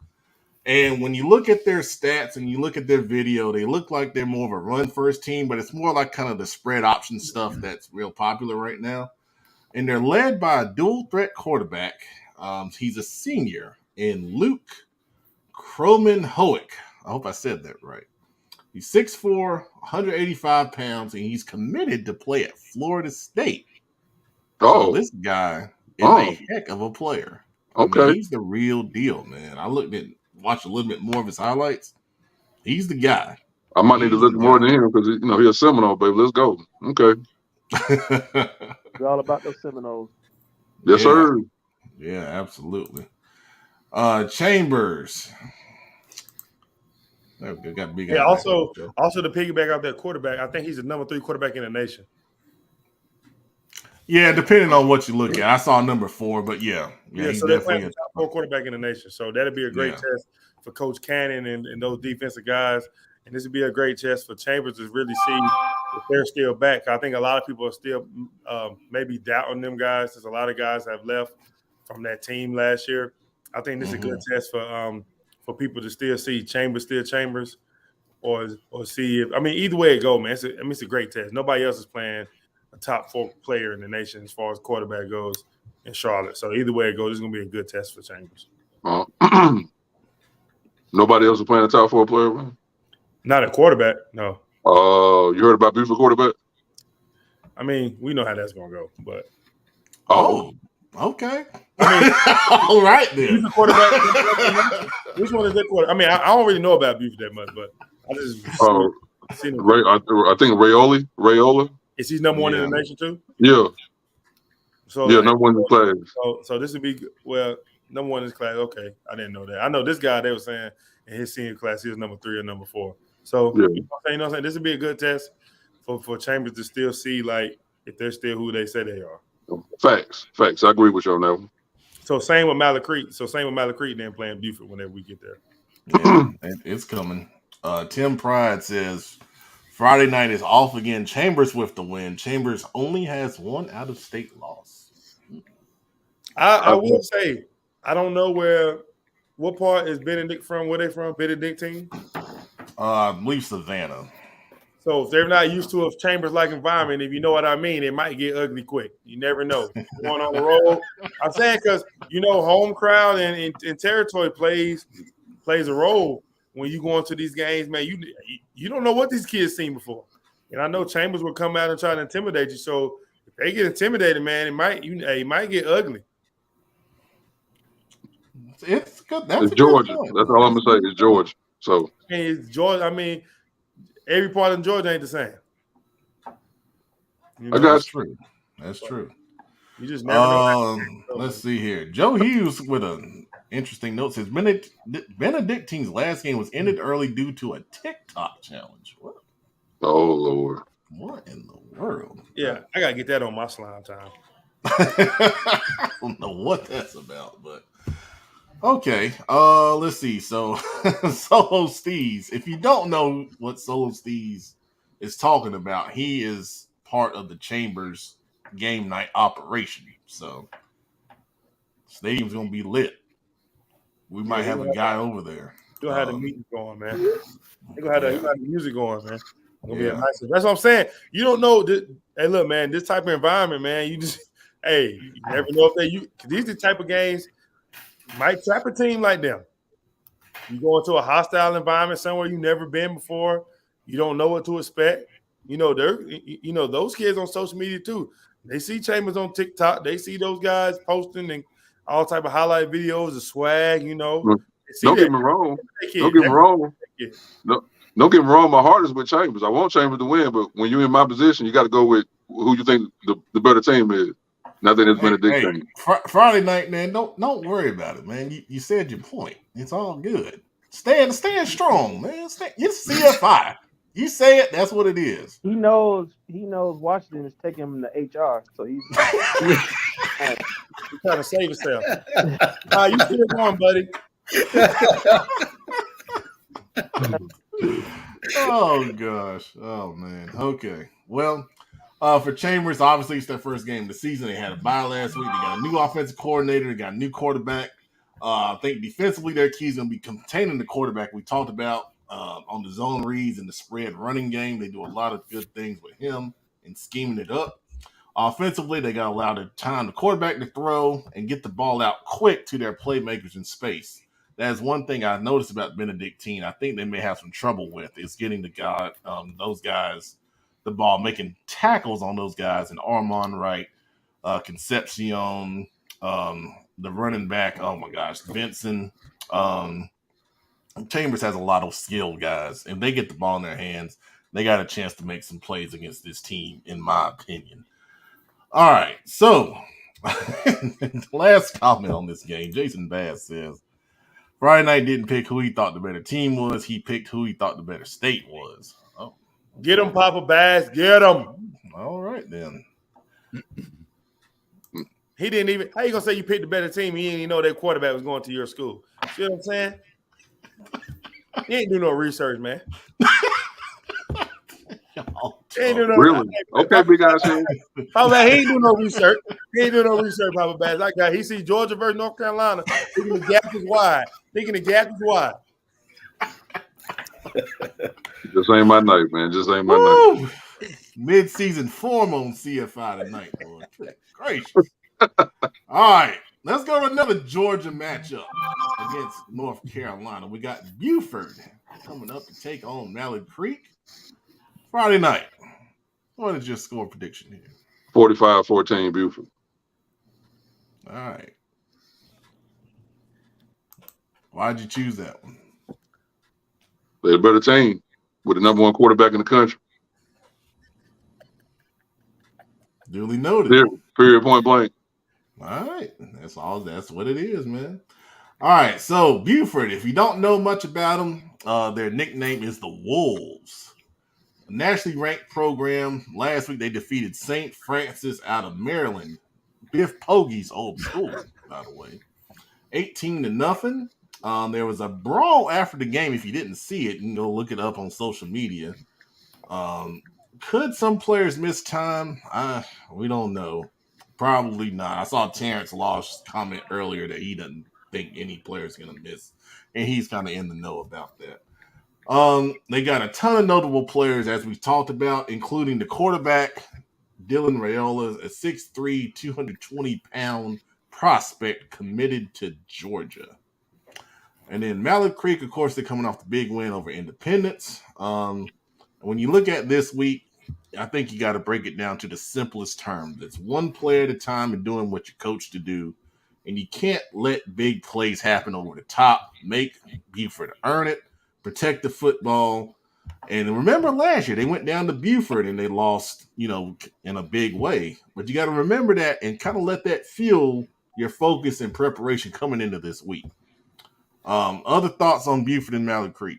And when you look at their stats and you look at their video, they look like they're more of a run-first team, but it's more like kind of the spread option stuff that's real popular right now. And they're led by a dual-threat quarterback He's a senior in Luke Croman Hoek. I hope I said that right. He's 6'4", 185 pounds, and he's committed to play at Florida State. So this guy is a heck of a player. I mean, he's the real deal, man. I watched a little bit more of his highlights. He's the guy. I might need to look more than him because he's a Seminole, baby. Let's go. Okay. It's all about those Seminoles. Yes, sir. Yeah, absolutely. Chambers. Got big. Yeah. Also to piggyback off that quarterback, I think he's the number 3 quarterback in the nation. Yeah, depending on what you look at. I saw number 4, but yeah, he's so they're definitely playing the top 4 quarterback in the nation. So that'll be a great test for Coach Cannon and those defensive guys. And this would be a great test for Chambers to really see if they're still back. I think a lot of people are still maybe doubting them guys. There's a lot of guys that have left from that team last year. I think this is a good test for people to still see Chambers, or see if either way it go, man. It's a great test. Nobody else is playing a top 4 player in the nation as far as quarterback goes in Charlotte. So either way it goes, it's gonna be a good test for Chambers. Nobody else is playing a top 4 player, man? Not a quarterback, no. You heard about Buford quarterback? We know how that's gonna go, but okay. All right then. Buford quarterback. Which one is that quarterback? I don't really know about Buford that much, but I just seen him. I think Rayola. Is he number 1 in the nation too? Yeah. So number 1 in the class. So this would be number 1 in his class. Okay, I didn't know that. I know this guy. They were saying in his senior class he was number 3 or number 4. So you know what I'm saying, this would be a good test for Chambers to still see if they're still who they say they are. Facts. I agree with you on that one. So same with Malacrete then playing Buford whenever we get there. Yeah, it's coming. Tim Pride says Friday night is off again. Chambers with the win. Chambers only has 1 out-of-state loss. I will say, I don't know what part is Benedict from? Where they from? Benedictine? I believe Savannah. So if they're not used to a Chambers-like environment, if you know what I mean, it might get ugly quick. You never know. Going on the road. I'm saying because, home crowd and territory plays a role when you go into these games, man. You don't know what these kids seen before. And I know Chambers will come out and try to intimidate you. So if they get intimidated, man, it might get ugly. It's good. It's Georgia. That's all I'm gonna say. It's Georgia. So it's Georgia. Every part of Georgia ain't the same. That's true. That's true. You just never know. Let's see here. Joe Hughes with an interesting note says Benedictine's last game was ended early due to a TikTok challenge. What? Oh Lord. What in the world? Yeah, I gotta get that on my slime time. I don't know what that's about, but okay. Let's see. So Solo Steez. If you don't know what Solo Steez is talking about, he is part of the Chambers game night operation. So stadium's gonna be lit. We might have a guy over there. You'll have the music going, man. They're gonna have the music going, man. Gonna be a nice. That's what I'm saying. You don't know. Hey, look, man. This type of environment, man. You never know if these are the type of games might trap a team like them. You go into a hostile environment somewhere you've never been before. You don't know what to expect. Those kids on social media too. They see Chambers on TikTok. They see those guys posting and all type of highlight videos of swag. Don't get me wrong. Don't get me wrong. Don't get me wrong. My heart is with Chambers. I want Chambers to win, but when you're in my position, you got to go with who you think the better team is. Nothing is Benedictine. Friday night, man. Don't worry about it, man. You said your point. It's all good. Stand strong, man. It's CFI. You say it. That's what it is. He knows Washington is taking him to HR, so he's trying to save himself. You keep going, buddy. Oh gosh. Oh man. Okay. Well, for Chambers, obviously it's their first game of the season. They had a bye last week. They got a new offensive coordinator. They got a new quarterback. I think defensively their key is going to be containing the quarterback. We talked about on the zone reads and the spread running game. They do a lot of good things with him and scheming it up. Offensively, they got to allow the time the quarterback to throw and get the ball out quick to their playmakers in space. That's one thing I noticed about Benedictine. I think they may have some trouble with is getting those guys the ball, making tackles on those guys. And Armand Wright, Concepcion, the running back. Oh my gosh, Vincent. Chambers has a lot of skilled guys. If they get the ball in their hands, they got a chance to make some plays against this team, in my opinion. All right, so last comment on this game, Jason Bass says, Friday night didn't pick who he thought the better team was. He picked who he thought the better state was. Oh, get him, Papa Bass. Get him. All right, then. He didn't even – how you going to say you picked the better team? He didn't even know that quarterback was going to your school. See what I'm saying? He ain't do no research, man. He ain't do no Really? Okay, big guys. Papa Bass, he ain't do no research. He ain't do no research, Papa Bass. He see Georgia versus North Carolina. Thinking the gap is wide. Just ain't my night, man. Just ain't my night. Mid-season form on CFI tonight, boy. Gracious. All right, let's go to another Georgia matchup against North Carolina. We got Buford coming up to take on Mallard Creek Friday night. What is your score prediction here? 45-14 Buford. All right. Why'd you choose that one? They're a better team with the number one quarterback in the country. Duly noted. Period, point blank. All right. That's all. That's what it is, man. All right. So Buford, if you don't know much about them, their nickname is the Wolves. A nationally ranked program. Last week they defeated St. Francis out of Maryland. Biff Pogge's old school, by the way. 18-0. There was a brawl after the game. If you didn't see it, you can go look it up on social media. Could some players miss time? We don't know. Probably not. I saw Terrence Law's comment earlier that he doesn't think any player's going to miss, and he's kind of in the know about that. They got a ton of notable players, as we talked about, including the quarterback, Dylan Raiola, a 6'3", 220-pound prospect committed to Georgia. And then Mallard Creek, of course, they're coming off the big win over Independence. When you look at this week, I think you got to break it down to the simplest terms. It's one play at a time and doing what you're coached to do. And you can't let big plays happen over the top. Make Buford earn it. Protect the football. And remember last year, they went down to Buford and they lost, in a big way. But you got to remember that and kind of let that fuel your focus and preparation coming into this week. Other thoughts on Buford and Mallard Creek?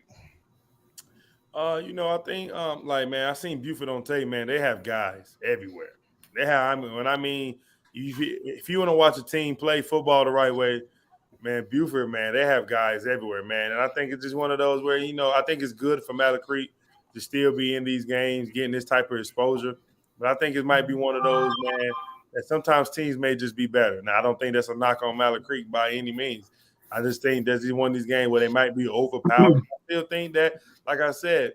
I think, man, I seen Buford on tape, man. They have guys everywhere. They have, if you want to watch a team play football the right way, man, Buford, man, they have guys everywhere, man. And I think it's just one of those where, I think it's good for Mallard Creek to still be in these games, getting this type of exposure. But I think it might be one of those, man, that sometimes teams may just be better. Now, I don't think that's a knock on Mallard Creek by any means. I just think that's just one of these games where they might be overpowered. I still think that, like I said,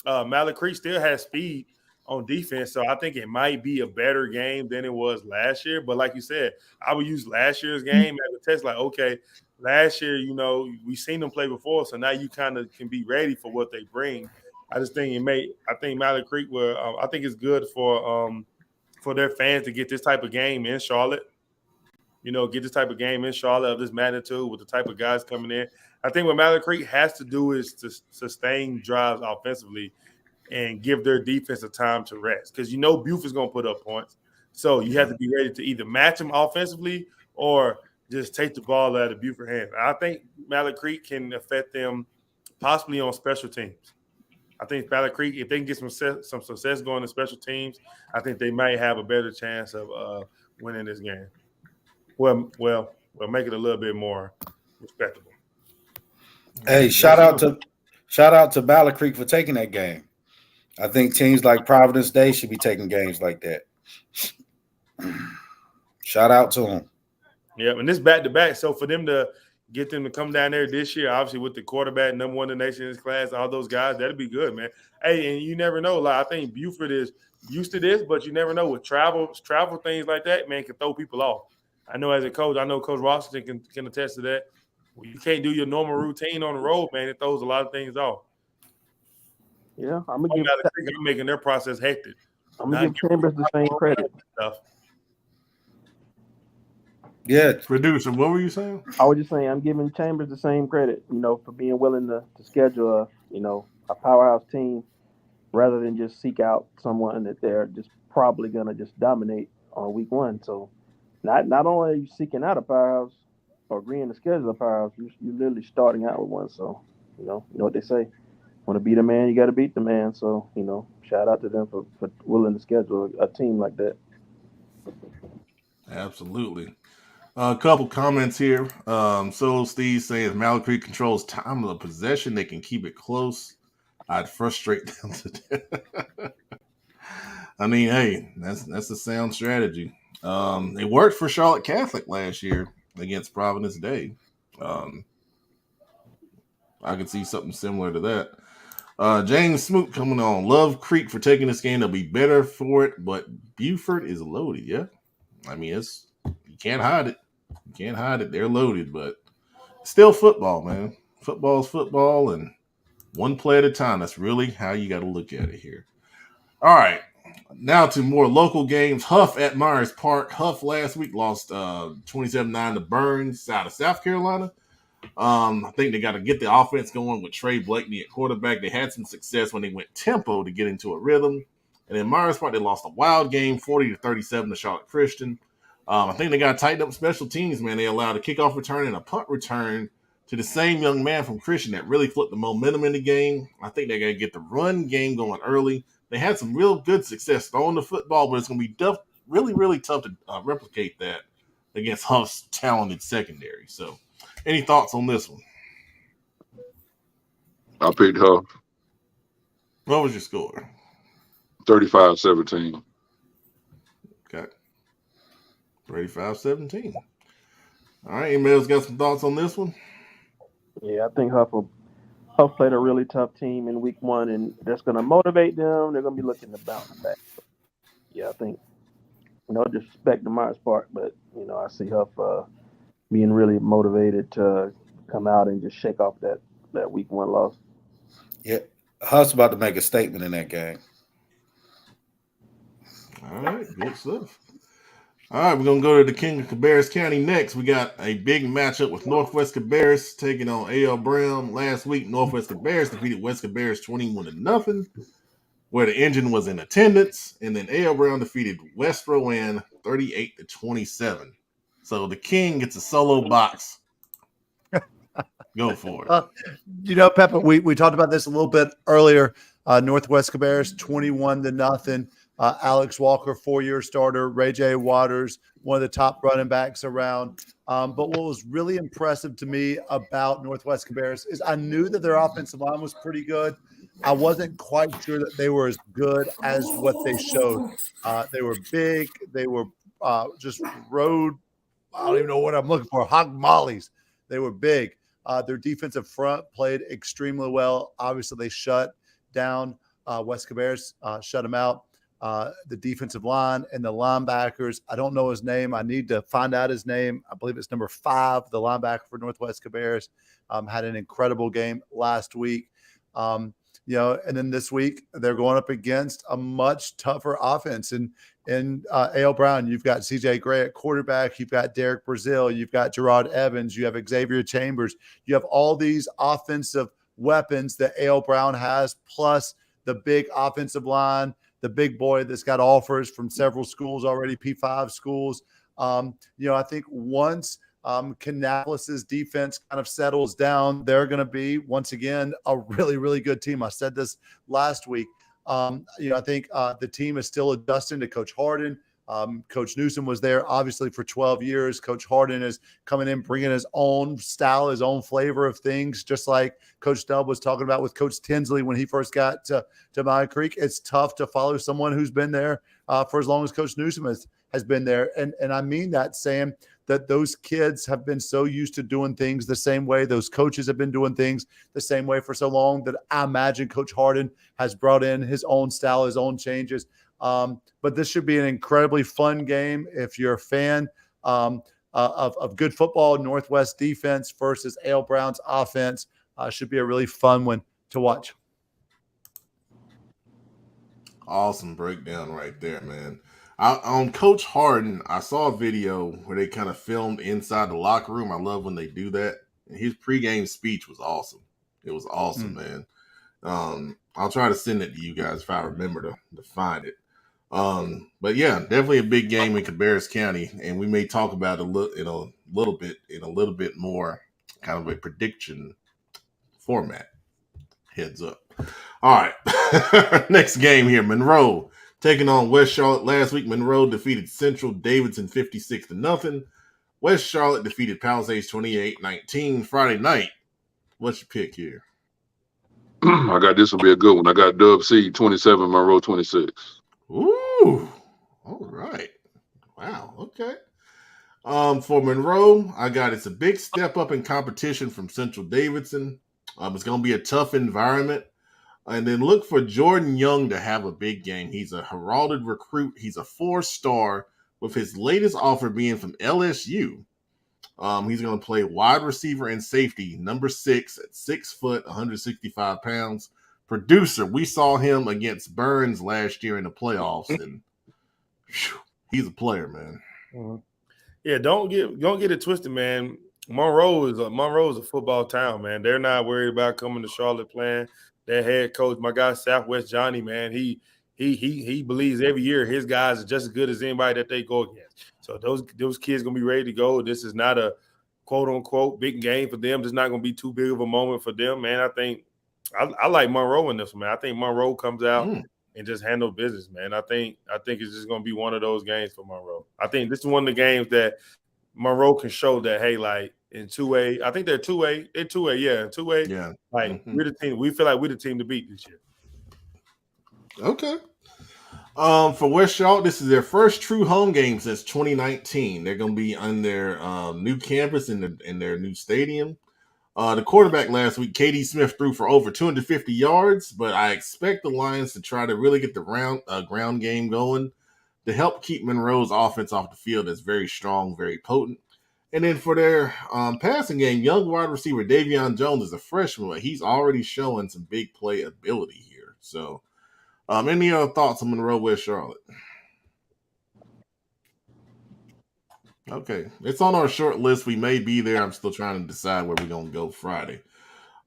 Mallard Creek still has speed on defense, so I think it might be a better game than it was last year. But like you said, I would use last year's game as a test. Like, okay, last year, we've seen them play before, so now you kind of can be ready for what they bring. I just think I think Mallard Creek will. I think it's good for their fans to get this type of game in Charlotte. Get this type of game in Charlotte of this magnitude with the type of guys coming in. I think what Mallard Creek has to do is to sustain drives offensively and give their defense a time to rest. Because Buford's going to put up points. So you have to be ready to either match them offensively or just take the ball out of Buford hands. I think Mallard Creek can affect them possibly on special teams. I think Mallard Creek, if they can get some success going in special teams, I think they might have a better chance of winning this game. Well, make it a little bit more respectable. Hey, shout out to Mallard Creek for taking that game. I think teams like Providence Day should be taking games like that. Shout out to them. Yeah, and this back-to-back, so for them to get them to come down there this year, obviously with the quarterback, number one in the nation in his class, all those guys, that'd be good, man. Hey, and you never know. Like I think Buford is used to this, but you never know with travel things like that, man, can throw people off. I know as a coach, I know Coach Washington can attest to that. Well, you can't do your normal routine on the road, man. It throws a lot of things off. Yeah, I'm making their process hectic. I'm gonna give Chambers the same credit. Yeah, producer, what were you saying? I was just saying I'm giving Chambers the same credit, for being willing to schedule a powerhouse team rather than just seek out someone that they're just probably gonna just dominate on week one. So not only are you seeking out a powerhouse or agreeing to schedule a powerhouse, you're literally starting out with one. So you know what they say. Want to beat a man, you got to beat the man. So, shout out to them for willing to schedule a team like that. Absolutely. A couple comments here. So Steve saying Malik Creek controls time of the possession. They can keep it close. I'd frustrate them to death. I mean, hey, that's a sound strategy. It worked for Charlotte Catholic last year against Providence Day. I could see something similar to that. James Smoot coming on. Love Creek for taking this game. They'll be better for it, but Buford is loaded. Yeah, I mean you can't hide it. You can't hide it. They're loaded, but still football, man. Football is football, and one play at a time. That's really how you got to look at it here. All right, now to more local games. Huff at Myers Park. Huff last week lost 27-9 to Burns out of South Carolina. I think they got to get the offense going with Trey Blakeney at quarterback. They had some success when they went tempo to get into a rhythm. And in Myers Park, they lost a wild game, 40-37 to Charlotte Christian. I think they got to tighten up special teams, man. They allowed a kickoff return and a punt return to the same young man from Christian that really flipped the momentum in the game. I think they got to get the run game going early. They had some real good success throwing the football, but it's going to be really, really tough to replicate that against Huff's talented secondary. So, any thoughts on this one? I picked Huff. What was your score? 35-17. Okay. 35-17. All right, Emil's got some thoughts on this one? Yeah, I think Huff played a really tough team in week one, and that's going to motivate them. They're going to be looking to bounce back. Yeah, I think, no disrespect to Myers Park, but, I see Huff being really motivated to come out and just shake off that week one loss. Yeah, Huff's about to make a statement in that game. All right, good stuff. All right, we're going to go to the King of Cabarrus County next. We got a big matchup with Northwest Cabarrus taking on A.L. Brown. Last week, Northwest Cabarrus defeated West Cabarrus 21-0, where the engine was in attendance. And then A.L. Brown defeated West Rowan 38-27. So the King gets a solo box. Go for it. Pepper, we talked about this a little bit earlier. Northwest Cabarrus 21-0. Alex Walker, 4-year starter. Ray J. Waters, one of the top running backs around. But what was really impressive to me about Northwest Cabarrus is I knew that their offensive line was pretty good. I wasn't quite sure that they were as good as what they showed. They were big. They were just road. I don't even know what I'm looking for. Hog mollies. They were big. Their defensive front played extremely well. Obviously, they shut down West Cabarrus, shut them out. The defensive line and the linebackers. I don't know his name. I need to find out his name. I believe it's number 5, the linebacker for Northwest Cabarrus. Had an incredible game last week. And then this week they're going up against a much tougher offense. And A.L. Brown, you've got C.J. Gray at quarterback. You've got Derek Brazil. You've got Gerard Evans. You have Xavier Chambers. You have all these offensive weapons that A.L. Brown has, plus the big offensive line, the big boy that's got offers from several schools already, P5 schools. I think once Kannapolis's defense kind of settles down, they're going to be, once again, a really, really good team. I said this last week. I think the team is still adjusting to Coach Harden. Coach Newsom was there, obviously, for 12 years. Coach Harden is coming in, bringing his own style, his own flavor of things, just like Coach Dub was talking about with Coach Tinsley when he first got to Mile Creek. It's tough to follow someone who's been there for as long as Coach Newsom has been there. And I mean that, saying that those kids have been so used to doing things the same way. Those coaches have been doing things the same way for so long that I imagine Coach Harden has brought in his own style, his own changes. But this should be an incredibly fun game if you're a fan of good football. Northwest defense versus Ale Brown's offense should be a really fun one to watch. Awesome breakdown right there, man. On Coach Harden, I saw a video where they kind of filmed inside the locker room. I love when they do that. And his pregame speech was awesome. It was awesome, man. I'll try to send it to you guys if I remember to find it. But yeah, definitely a big game in Cabarrus County, and we may talk about it in a little bit more kind of a prediction format. Heads up. All right. Next game here. Monroe taking on West Charlotte. Last week, Monroe defeated Central Davidson 56-0. West Charlotte defeated Palisades 28-19. Friday night. What's your pick here? I got this will be a good one. I got Dub C 27, Monroe 26. Ooh. All right. Wow. Okay. For Monroe, I got it's a big step up in competition from Central Davidson. It's going to be a tough environment. And then look for Jordan Young to have a big game. He's a heralded recruit. He's a 4-star with his latest offer being from LSU. He's going to play wide receiver and safety, number 6 at 6 foot, 165 pounds. Producer, we saw him against Burns last year in the playoffs, and whew, he's a player, man. Mm-hmm. Yeah, don't get it twisted, man. Monroe is a football town, man. They're not worried about coming to Charlotte playing. Their head coach, my guy Southwest Johnny, man, he believes every year his guys are just as good as anybody that they go against. So those kids gonna be ready to go. This is not a quote unquote big game for them. This is not gonna be too big of a moment for them, man. I think I like Monroe in this one, man. I think Monroe comes out and just handle business, man. I think it's just gonna be one of those games for Monroe. I think this is one of the games that Monroe can show that, hey, like in 2A, I think they're 2A. They're 2A, yeah. In 2A, yeah. Like we're the team. We feel like we're the team to beat this year. Okay. For West Charlotte, this is their first true home game since 2019. They're going to be on their new campus in their new stadium. The quarterback last week, KD Smith, threw for over 250 yards, but I expect the Lions to try to really get the ground game going to help keep Monroe's offense off the field. That's very strong, very potent. And then for their passing game, young wide receiver Davion Jones is a freshman, but he's already showing some big play ability here. So, any other thoughts on Monroe West Charlotte? Okay, it's on our short list. We may be there. I'm still trying to decide where we're going to go Friday.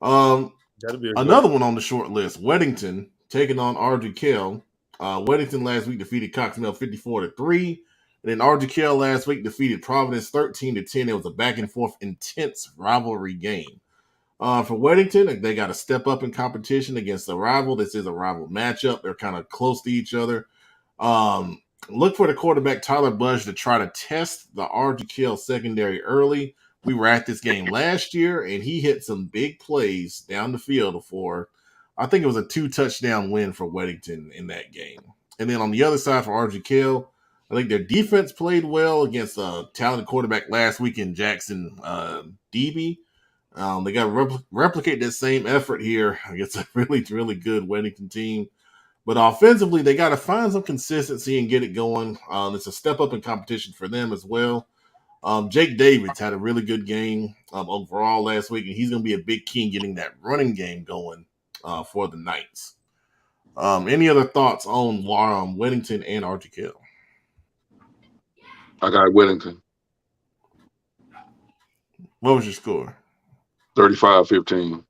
That'll be another one on the short list. Weddington taking on RGK. Weddington last week defeated Coxmill 54-3. And then RGK last week defeated Providence 13-10. It was a back and forth, intense rivalry game. For Weddington, they got to step up in competition against a rival. This is a rival matchup. They're kind of close to each other. Look for the quarterback Tyler Budge to try to test the RGK secondary early. We were at this game last year, and he hit some big plays down the field for, I think it was a 2-touchdown win for Weddington in that game. And then on the other side for RGK, I think their defense played well against a talented quarterback last week in Jackson DB. They got to replicate that same effort here against a really, really good Weddington team. But offensively, they got to find some consistency and get it going. It's a step up in competition for them as well. Jake Davids had a really good game overall last week, and he's going to be a big key in getting that running game going for the Knights. Any other thoughts on Weddington and RGK? I got Weddington. What was your score? 35-15.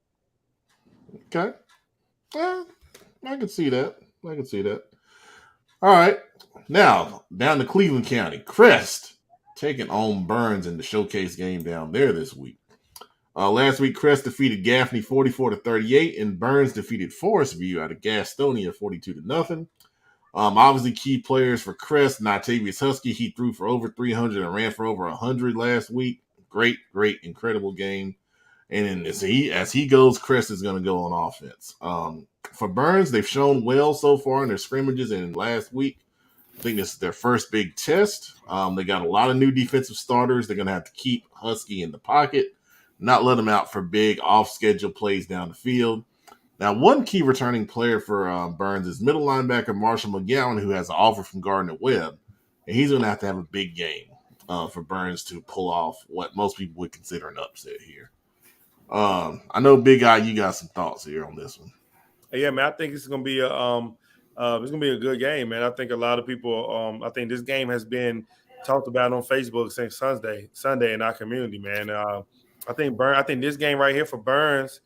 Okay. Well, I can see that. All right. Now, down to Cleveland County. Crest taking on Burns in the showcase game down there this week. Last week, Crest defeated Gaffney 44-38, and Burns defeated Forest View out of Gastonia 42-0. Obviously, key players for Crest, Natavius Husky. He threw for over 300 and ran for over 100 last week. Great, incredible game. And as he goes, Crest is going to go on offense. For Burns, they've shown well so far in their scrimmages and last week. I think this is their first big test. They got a lot of new defensive starters. They're going to have to keep Husky in the pocket, not let him out for big off-schedule plays down the field. Now, one key returning player for Burns is middle linebacker Marshall McGowan, who has an offer from Gardner Webb, and he's going to have a big game for Burns to pull off what most people would consider an upset here. I know, Big Eye, you got some thoughts here on this one. Yeah, man, I think it's gonna be a good game, man. I think a lot of people, I think this game has been talked about on Facebook since Sunday in our community, man. I think this game right here for Burns,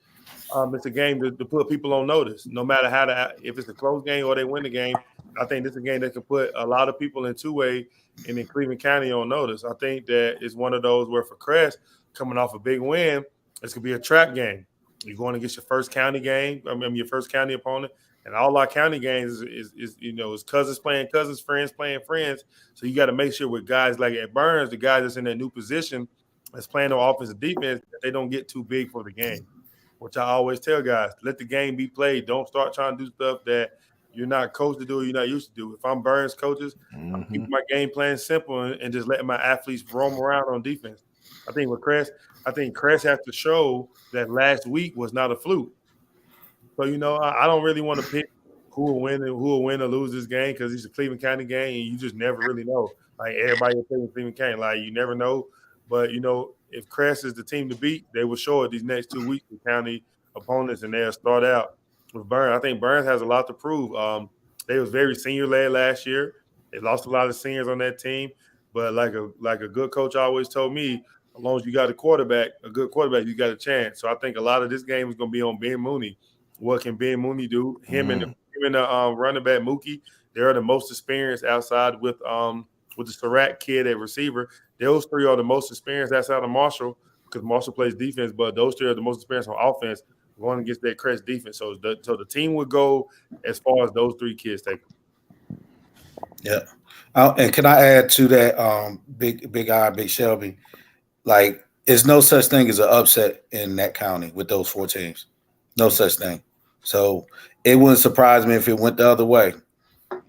it's a game to put people on notice, no matter if it's a close game or they win the game. I think this is a game that can put a lot of people in two-way and in Cleveland County on notice. I think that it's one of those where for Crest coming off a big win, it's gonna be a trap game. You're going against your first county game. Your first county opponent, and all our county games is cousins playing cousins, friends playing friends. So you got to make sure with guys like at Burns, the guys that's in that new position, that's playing on offense and defense, that they don't get too big for the game. Which I always tell guys, let the game be played. Don't start trying to do stuff that you're not coached to do or you're not used to do. If I'm Burns coaches, I'm keeping my game plan simple and just letting my athletes roam around on defense. I think with Crest has to show that last week was not a fluke. So, I don't really want to pick who will win or lose this game because it's a Cleveland County game and you just never really know. Like everybody will play Cleveland County, like you never know. But if Crest is the team to beat, they will show it these next 2 weeks with county opponents, and they'll start out with Burns. I think Burns has a lot to prove. They was very senior led last year. They lost a lot of seniors on that team, but like a good coach always told me, as long as you got a good quarterback, you got a chance. So I think a lot of this game is going to be on Ben Mooney. What can Ben Mooney do? Him and the running back Mookie, they're the most experienced outside with the Surratt kid at receiver. Those three are the most experienced outside of Marshall because Marshall plays defense, but those three are the most experienced on offense going against that Crest defense. So the team would go as far as those three kids take them. Yeah. And can I add to that, Big Shelby? Like, there's no such thing as an upset in that county with those 4 teams. No such thing. So it wouldn't surprise me if it went the other way.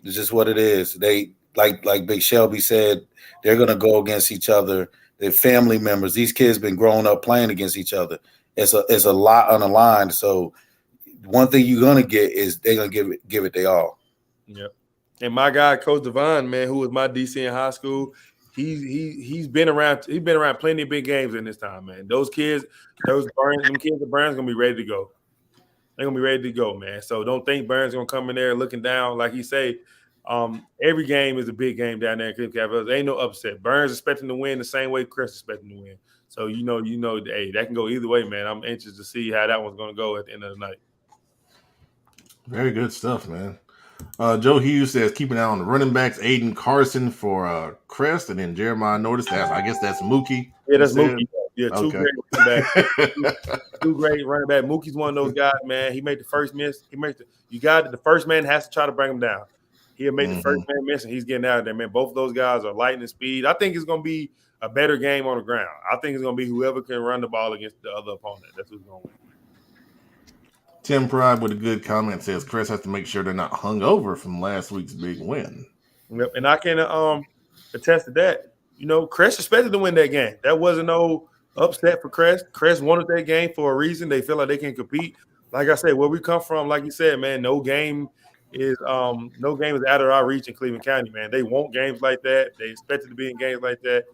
It's just what it is. They like Big Shelby said, they're gonna go against each other. They're family members. These kids been growing up playing against each other. It's a lot on the line. So one thing you're gonna get is they're gonna give it their all. Yep. And my guy, Coach Devon, man, who was my DC in high school, he's been around. He's been around plenty of big games in this time, man. Those kids at Burns gonna be ready to go. They're gonna be ready to go, man. So don't think Burns gonna come in there looking down like he say. Every game is a big game down there in Cleveland Cavaliers. There ain't no upset. Burns expecting to win the same way Chris expecting to win. So hey, that can go either way, man. I'm anxious to see how that one's gonna go at the end of the night. Very good stuff, man. Joe Hughes says keep an eye on the running backs. Aiden Carson for Crest, and then Jeremiah noticed I guess that's Mookie. Yeah, that's Mookie. Yeah, okay. Great running backs. two great running backs. Mookie's one of those guys, man. He made the first miss. The first man has to try to bring him down. He'll make the first man miss, and he's getting out of there, man. Both of those guys are lightning speed. I think it's going to be a better game on the ground. I think it's going to be whoever can run the ball against the other opponent. That's who's going to win. Tim Pride with a good comment says Chris has to make sure they're not hung over from last week's big win. Yep, and I can attest to that. Crest expected to win that game. That wasn't no upset for Crest. Crest wanted that game for a reason. They feel like they can compete. Like I said, where we come from, like you said, man, no game is out of our reach in Cleveland County, man. They want games like that. They expected to be in games like that.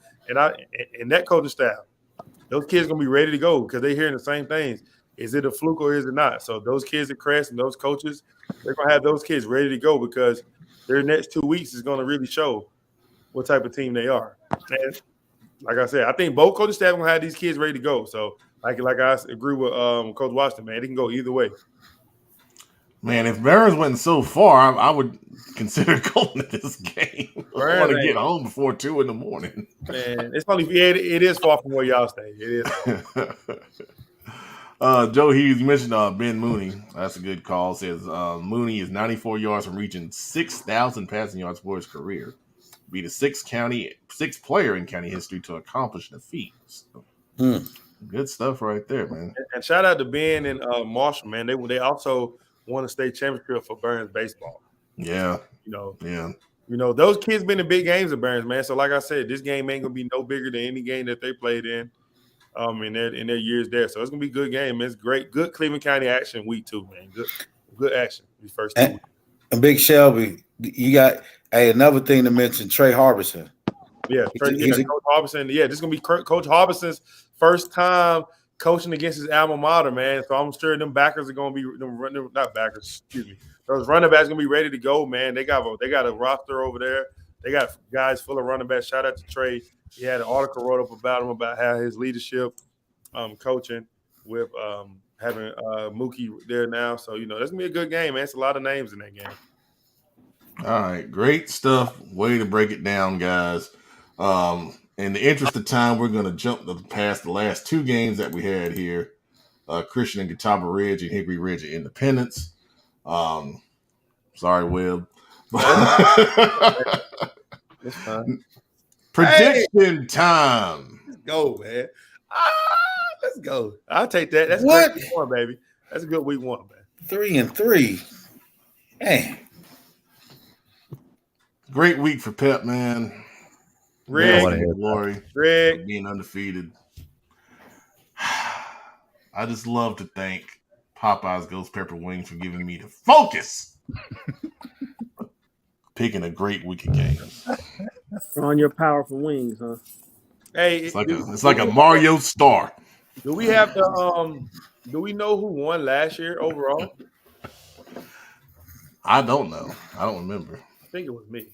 And that coaching staff, those kids gonna be ready to go because they're hearing the same things. Is it a fluke or is it not? So those kids at Crest and those coaches, they're gonna have those kids ready to go because their next 2 weeks is gonna really show what type of team they are. And like I said, I think both coaching staff gonna have these kids ready to go. So like I agree with Coach Washington, man. It can go either way. Man, if Burns went so far, I would consider going to this game. I want to get home before 2 in the morning. Man, it's probably it is far from where y'all stay. It is. Joe Hughes, you mentioned Ben Mooney. That's a good call. Says Mooney is 94 yards from reaching 6,000 passing yards for his career. Be the sixth player in county history to accomplish the feat. So, good stuff right there, man. And shout out to Ben and Marshall, man. They also won a state championship for Burns baseball. Yeah. Yeah. You know, those kids been in big games at Burns, man. So, like I said, this game ain't gonna be no bigger than any game that they played in their years there. So it's gonna be a good game. It's great, good Cleveland County action week 2, man. Good action. The first 2 weeks. And Big Shelby, you got another thing to mention, Trey Harbison. Yeah, Coach Harbison. Yeah, this is gonna be Coach Harbison's first time coaching against his alma mater, man. So I'm sure them backers are gonna be not backers, excuse me. Those running backs gonna be ready to go, man. They got a roster over there. They got guys full of running backs. Shout out to Trey. He had an article wrote up about him about how his leadership, coaching with having Mookie there now. So you know that's gonna be a good game, man. It's a lot of names in that game. All right, great stuff. Way to break it down, guys. In the interest of time, we're going to jump past the last 2 games that we had here. Christian and Catawba Ridge and Hickory Ridge at Independence. Sorry, Webb. It's fine. Prediction time. Let's go, man. Let's go. I'll take that. That's What? Week 1, baby. That's a good week 1, man. 3-3. Hey. Great week for Pep, man. Rick, glory. Rick. Being undefeated. I just love to thank Popeye's Ghost Pepper Wings for giving me the focus. Picking a great week of games. On your powerful wings, huh? Hey, It's like a Mario star. Do we have the do we know who won last year overall? I don't know. I don't remember. I think it was me.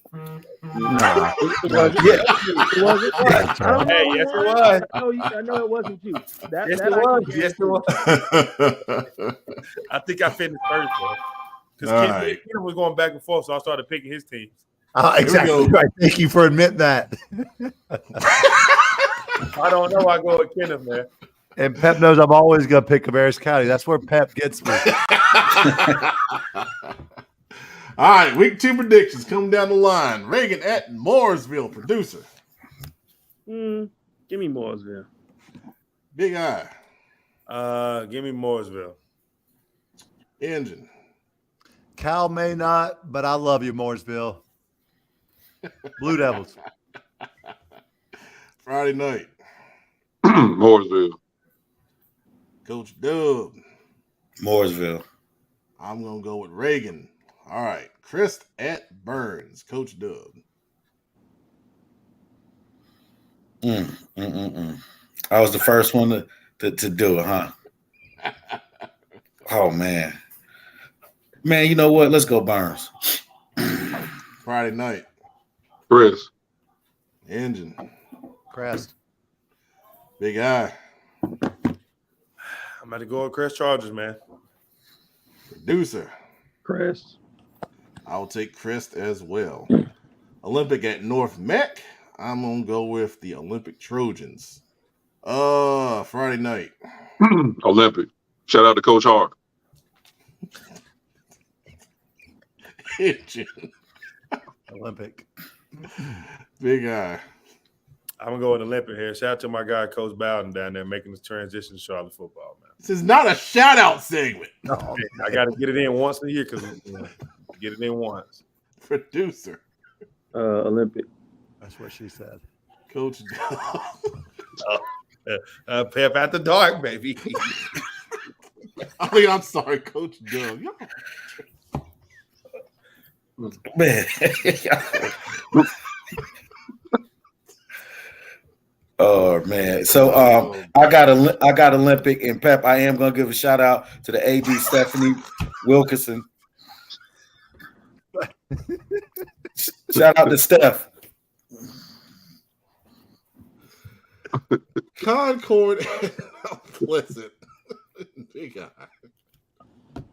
Nah. It wasn't. I don't know. Hey, yes, it was. I know it wasn't you. Yes, it was. I think I finished first, bro. Because Ken was going back and forth, so I started picking his teams. Exactly right. Thank you for admitting that. I don't know. I go with Kenneth, man. And Pep knows I'm always going to pick Cabarrus County. That's where Pep gets me. All right, week 2 predictions coming down the line. Reagan at Mooresville, producer. Give me Mooresville. Big Eye. Give me Mooresville. Engine. Cal may not, but I love you, Mooresville. Blue Devils. Friday night. Mooresville. Coach Dub. Mooresville. I'm going to go with Reagan. All right. Chris at Burns. Coach Dub. I was the first one to do it, huh? Oh, man. Man, you know what? Let's go Burns. Friday night. Chris. Engine. Crest. Big Eye. I'm about to go with Chris Chargers, man. Producer. Chris. I'll take Chris as well. Olympic at North Mech. I'm going to go with the Olympic Trojans. Friday night. Olympic. Shout out to Coach Hart. Olympic. Big Eye. I'm going to go with Olympic here. Shout out to my guy, Coach Bowden, down there making the transition to Charlotte football, man. This is not a shout-out segment. Oh, I got to get it in once a year because get it in once. Producer. Olympic. That's what she said. Coach Pep at the dark, baby. I'm sorry, Coach Doug. Man. Oh man! So I got Olympic and Pep. I am gonna give a shout out to the AD Stephanie Wilkinson. Shout out to Steph. Concord and Pleasant. Big Eye. I'm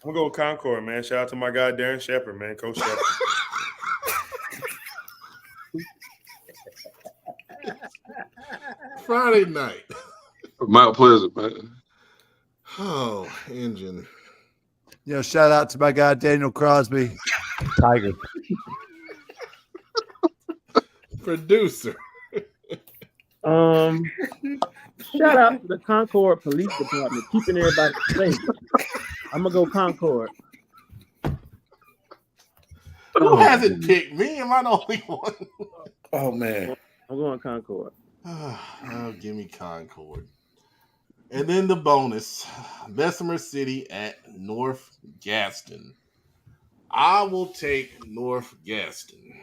gonna go with Concord, man. Shout out to my guy Darren Shepard, man, Coach Shepard. Friday night. Mount Pleasant, man. Oh, Engine. You know, shout out to my guy Daniel Crosby, Tiger. Producer. Shout out to the Concord Police Department, keeping everybody safe. I'm gonna go Concord. Who hasn't picked me? Am I the only one? Oh man. I'm going Concord. Oh, give me Concord. And then the bonus, Bessemer City at North Gaston. I will take North Gaston.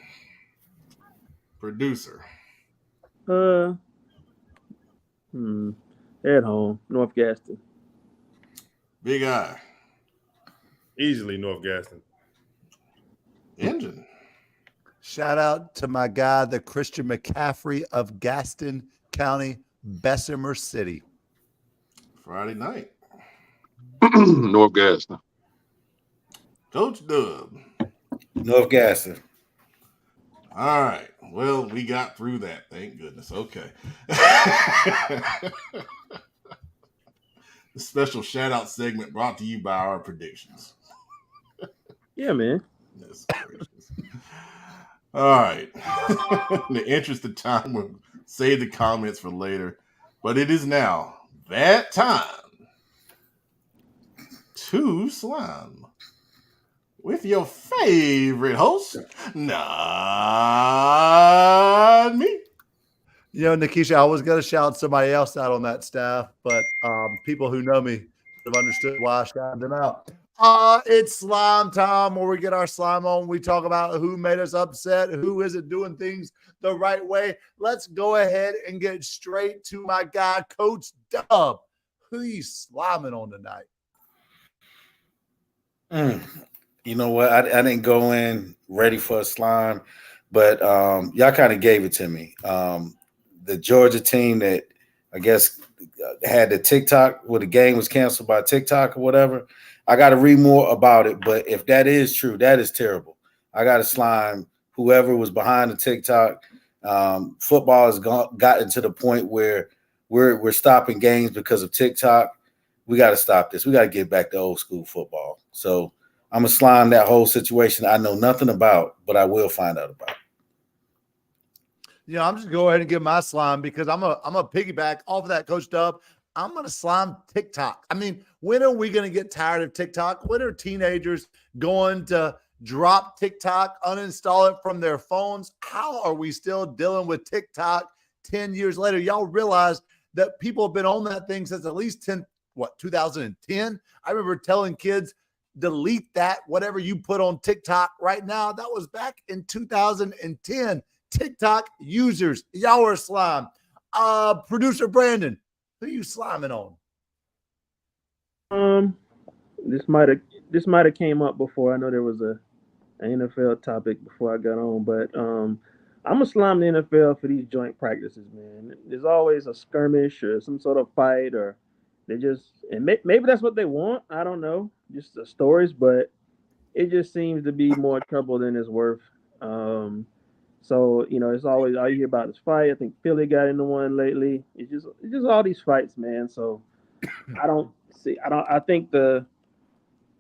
Producer. They're at home, North Gaston. Big Eye. Easily North Gaston. Engine. Shout out to my guy, the Christian McCaffrey of Gaston County, Bessemer City. Friday night. North Gaston. Coach Dub. North Gaston. All right. Well, we got through that. Thank goodness. Okay. The special shout out segment brought to you by our predictions. Yeah, man. That's gracious. All right. In the interest of time, we'll save the comments for later. But it is now that time to slime with your favorite host, not me. You know, Nikisha, I was going to shout somebody else out on that staff, but people who know me have understood why I shouted them out. It's slime time where we get our slime on. We talk about who made us upset, who isn't doing things the right way. Let's go ahead and get straight to my guy, Coach Dub. Who you sliming on tonight? You know what? I didn't go in ready for a slime, but y'all kind of gave it to me. The Georgia team that I guess had the TikTok where the game was canceled by TikTok or whatever. I got to read more about it, but if that is true, that is terrible. I got to slime whoever was behind the TikTok. Football has gotten to the point where we're stopping games because of TikTok. We got to stop this. We got to get back to old school football. So I'm going to slime that whole situation I know nothing about, but I will find out about it. I'm just go ahead and give my slime because I'm a piggyback off of that, Coach Dub. I'm going to slime TikTok. I mean, when are we going to get tired of TikTok? When are teenagers going to drop TikTok, uninstall it from their phones? How are we still dealing with TikTok 10 years later? Y'all realize that people have been on that thing since at least 2010? I remember telling kids, delete that, whatever you put on TikTok right now. That was back in 2010. TikTok users, y'all are slime. Producer Brandon, who you sliming on? This might have came up before. I know there was an NFL topic before I got on, but I'm gonna slime the NFL for these joint practices, man. There's always a skirmish or some sort of fight, or they just maybe that's what they want. I don't know, just the stories, but it just seems to be more trouble than it's worth. So it's always all you hear about is fight. I think Philly got into one lately. It's just all these fights, man. So I think the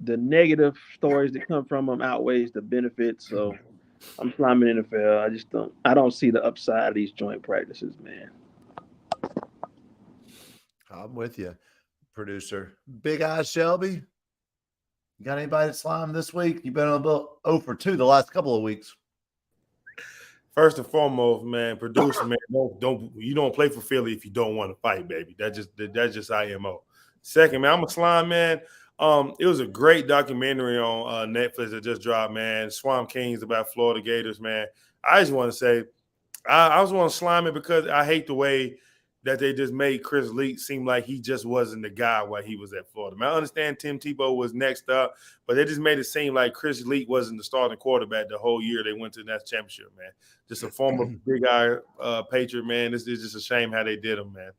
negative stories that come from them outweighs the benefits. So I'm sliming NFL. I don't see the upside of these joint practices, man. I'm with you, producer. Big Eye Shelby. You got anybody to slime this week? You've been a little 0 for 2 the last couple of weeks. First and foremost, man, producer, man, you don't play for Philly if you don't want to fight, baby. That's just IMO. Second, man, I'm a slime, man. It was a great documentary on Netflix that just dropped, man. Swamp Kings about Florida Gators, man. I just want to say, I just want to slime it because I hate the way that they just made Chris Leak seem like he just wasn't the guy while he was at Florida. Man, I understand Tim Tebow was next up, but they just made it seem like Chris Leak wasn't the starting quarterback the whole year they went to the national championship, man. Just a former Big Eye Patriot, man. It's just a shame how they did him, man.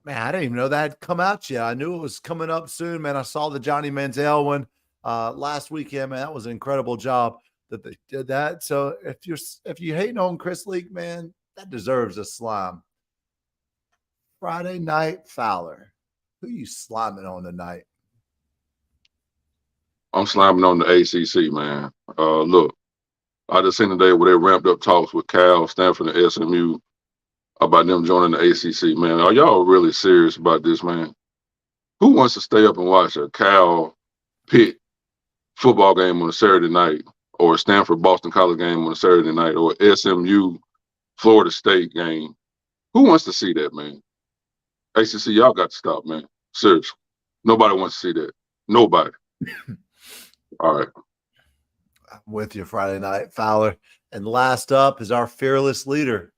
Man, I didn't even know that had come out yet. I knew it was coming up soon, man. I saw the Johnny Manziel one last weekend, man. That was an incredible job that they did that. So if you're hating on Chris Leak, man, that deserves a slime. Friday Night Fowler. Who you sliming on tonight? I'm sliming on the ACC, man. Look, I just seen the day where they ramped up talks with Cal, Stanford, and SMU about them joining the ACC, man. Are y'all really serious about this, man? Who wants to stay up and watch a Cal Pitt football game on a Saturday night, or a Stanford Boston College game on a Saturday night, or SMU Florida State game. Who wants to see that, man? ACC, y'all got to stop, man. Seriously. Nobody wants to see that. Nobody. All right. I'm with you Friday night, Fowler. And last up is our fearless leader,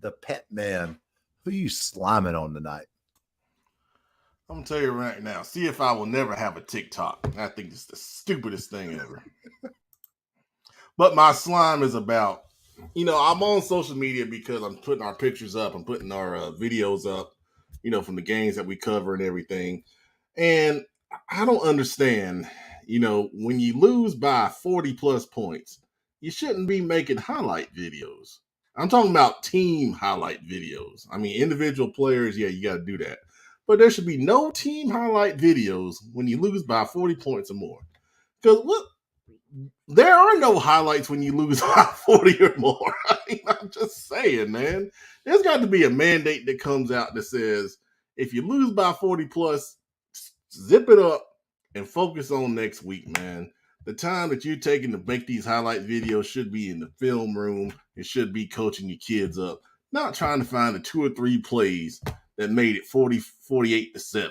the Pepman. Who are you sliming on tonight? I'm going to tell you right now, see if I will never have a TikTok. I think it's the stupidest thing ever. But my slime is about, I'm on social media because I'm putting our pictures up. I'm putting our videos up, from the games that we cover and everything. And I don't understand, when you lose by 40 plus points, you shouldn't be making highlight videos. I'm talking about team highlight videos. I mean, individual players, yeah, you got to do that. But there should be no team highlight videos when you lose by 40 points or more. Because there are no highlights when you lose by 40 or more. I mean, I'm just saying, man. There's got to be a mandate that comes out that says, if you lose by 40 plus, zip it up and focus on next week, man. The time that you're taking to make these highlight videos should be in the film room. It should be coaching your kids up, not trying to find the 2 or 3 plays that made it 48-7.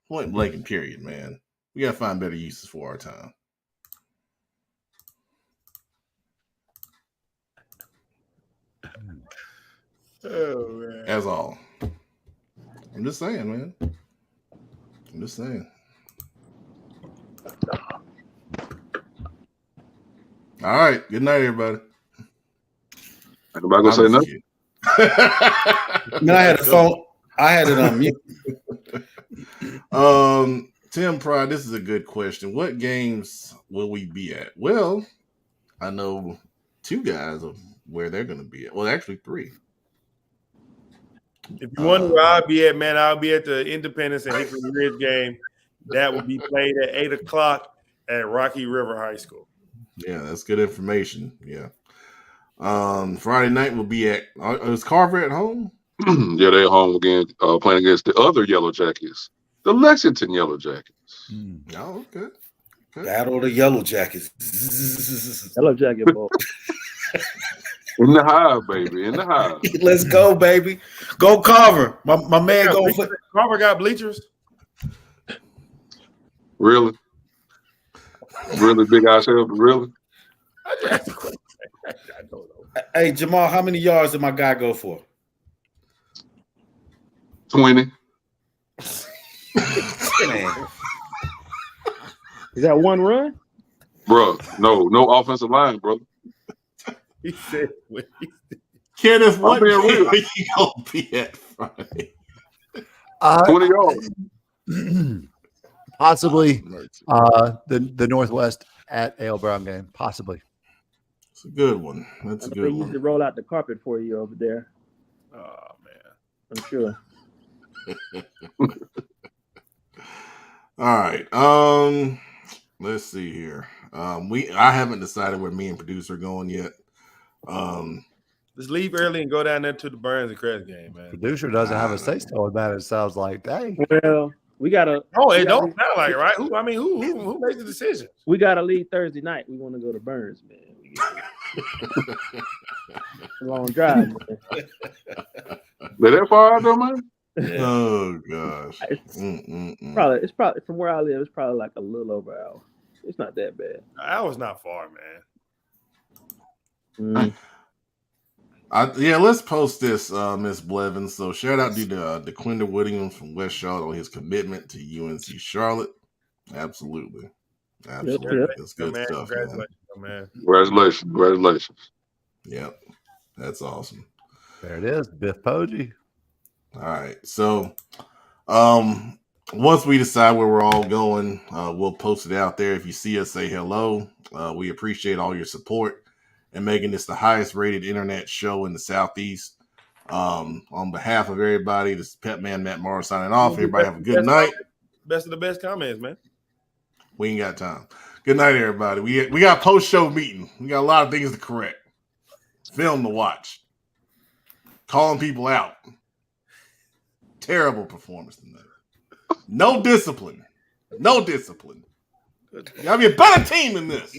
Point blank and period, man. We got to find better uses for our time. Oh, man. That's all. I'm just saying, man. I'm just saying. All right. Good night, everybody. Anybody gonna say nothing? Man, I had a phone. I had it on mute. Tim Pride, this is a good question. What games will we be at? Well, I know 2 guys of where they're going to be at. Well, actually 3. If you wonder where I'll be at, man, I'll be at the Independence and Hickory Ridge game. That will be played at 8 o'clock at Rocky River High School. Yeah, that's good information. Yeah. Friday night will be at is Carver at home? Yeah, they're at home again, playing against the other Yellow Jackets, the Lexington Yellow Jackets. Oh, okay. Battle of the Yellow Jackets. Yellow Jacket ball. In the hive, baby. In the hive. Let's go, baby. Go Carver. My man go for Carver got bleachers. Really? Really, big ourselves? Really? I don't know. Hey, Jamal, how many yards did my guy go for? 20. Man. Is that one run? Bro, no offensive line, brother. He said, Kenneth, what being real. are you going to be at Friday? 20 yards. Possibly the Northwest at A.L. Brown game. Possibly. It's a good one. That's a They good used one. to roll out the carpet for you over there. oh, man. I'm sure. All right. Let's see here. I haven't decided where me and producer are going yet. Just leave early and go down there to the Burns and Crest game, man. Producer doesn't have a say-so about it. It sounds like, dang. Well, we gotta. Oh, it don't sound like it, right? Who makes the decision? We gotta leave Thursday night. We want to go to Burns, man. A long drive, man. They're that far out there, man? Oh gosh. It's probably from where I live. It's probably like a little over an hour. It's not that bad. That was not far, man. Let's post this, Miss Blevins. So shout out to DeQuinda Whittingham from West Charlotte on his commitment to UNC Charlotte. Absolutely. That's good man. stuff, man. Congratulations. Yep. That's awesome. There it is. Biff Poggi. All right. So once we decide where we're all going, we'll post it out there. If you see us, say hello. We appreciate all your support and making this the highest rated internet show in the Southeast. On behalf of everybody, this is Pepman Matt Morrow signing off. Everybody have a good night. Best of the best comments, man. We ain't got time. Good night, everybody. We got post-show meeting. We got a lot of things to correct. Film to watch. Calling people out. Terrible performance tonight. No discipline. Y'all be a better team than this.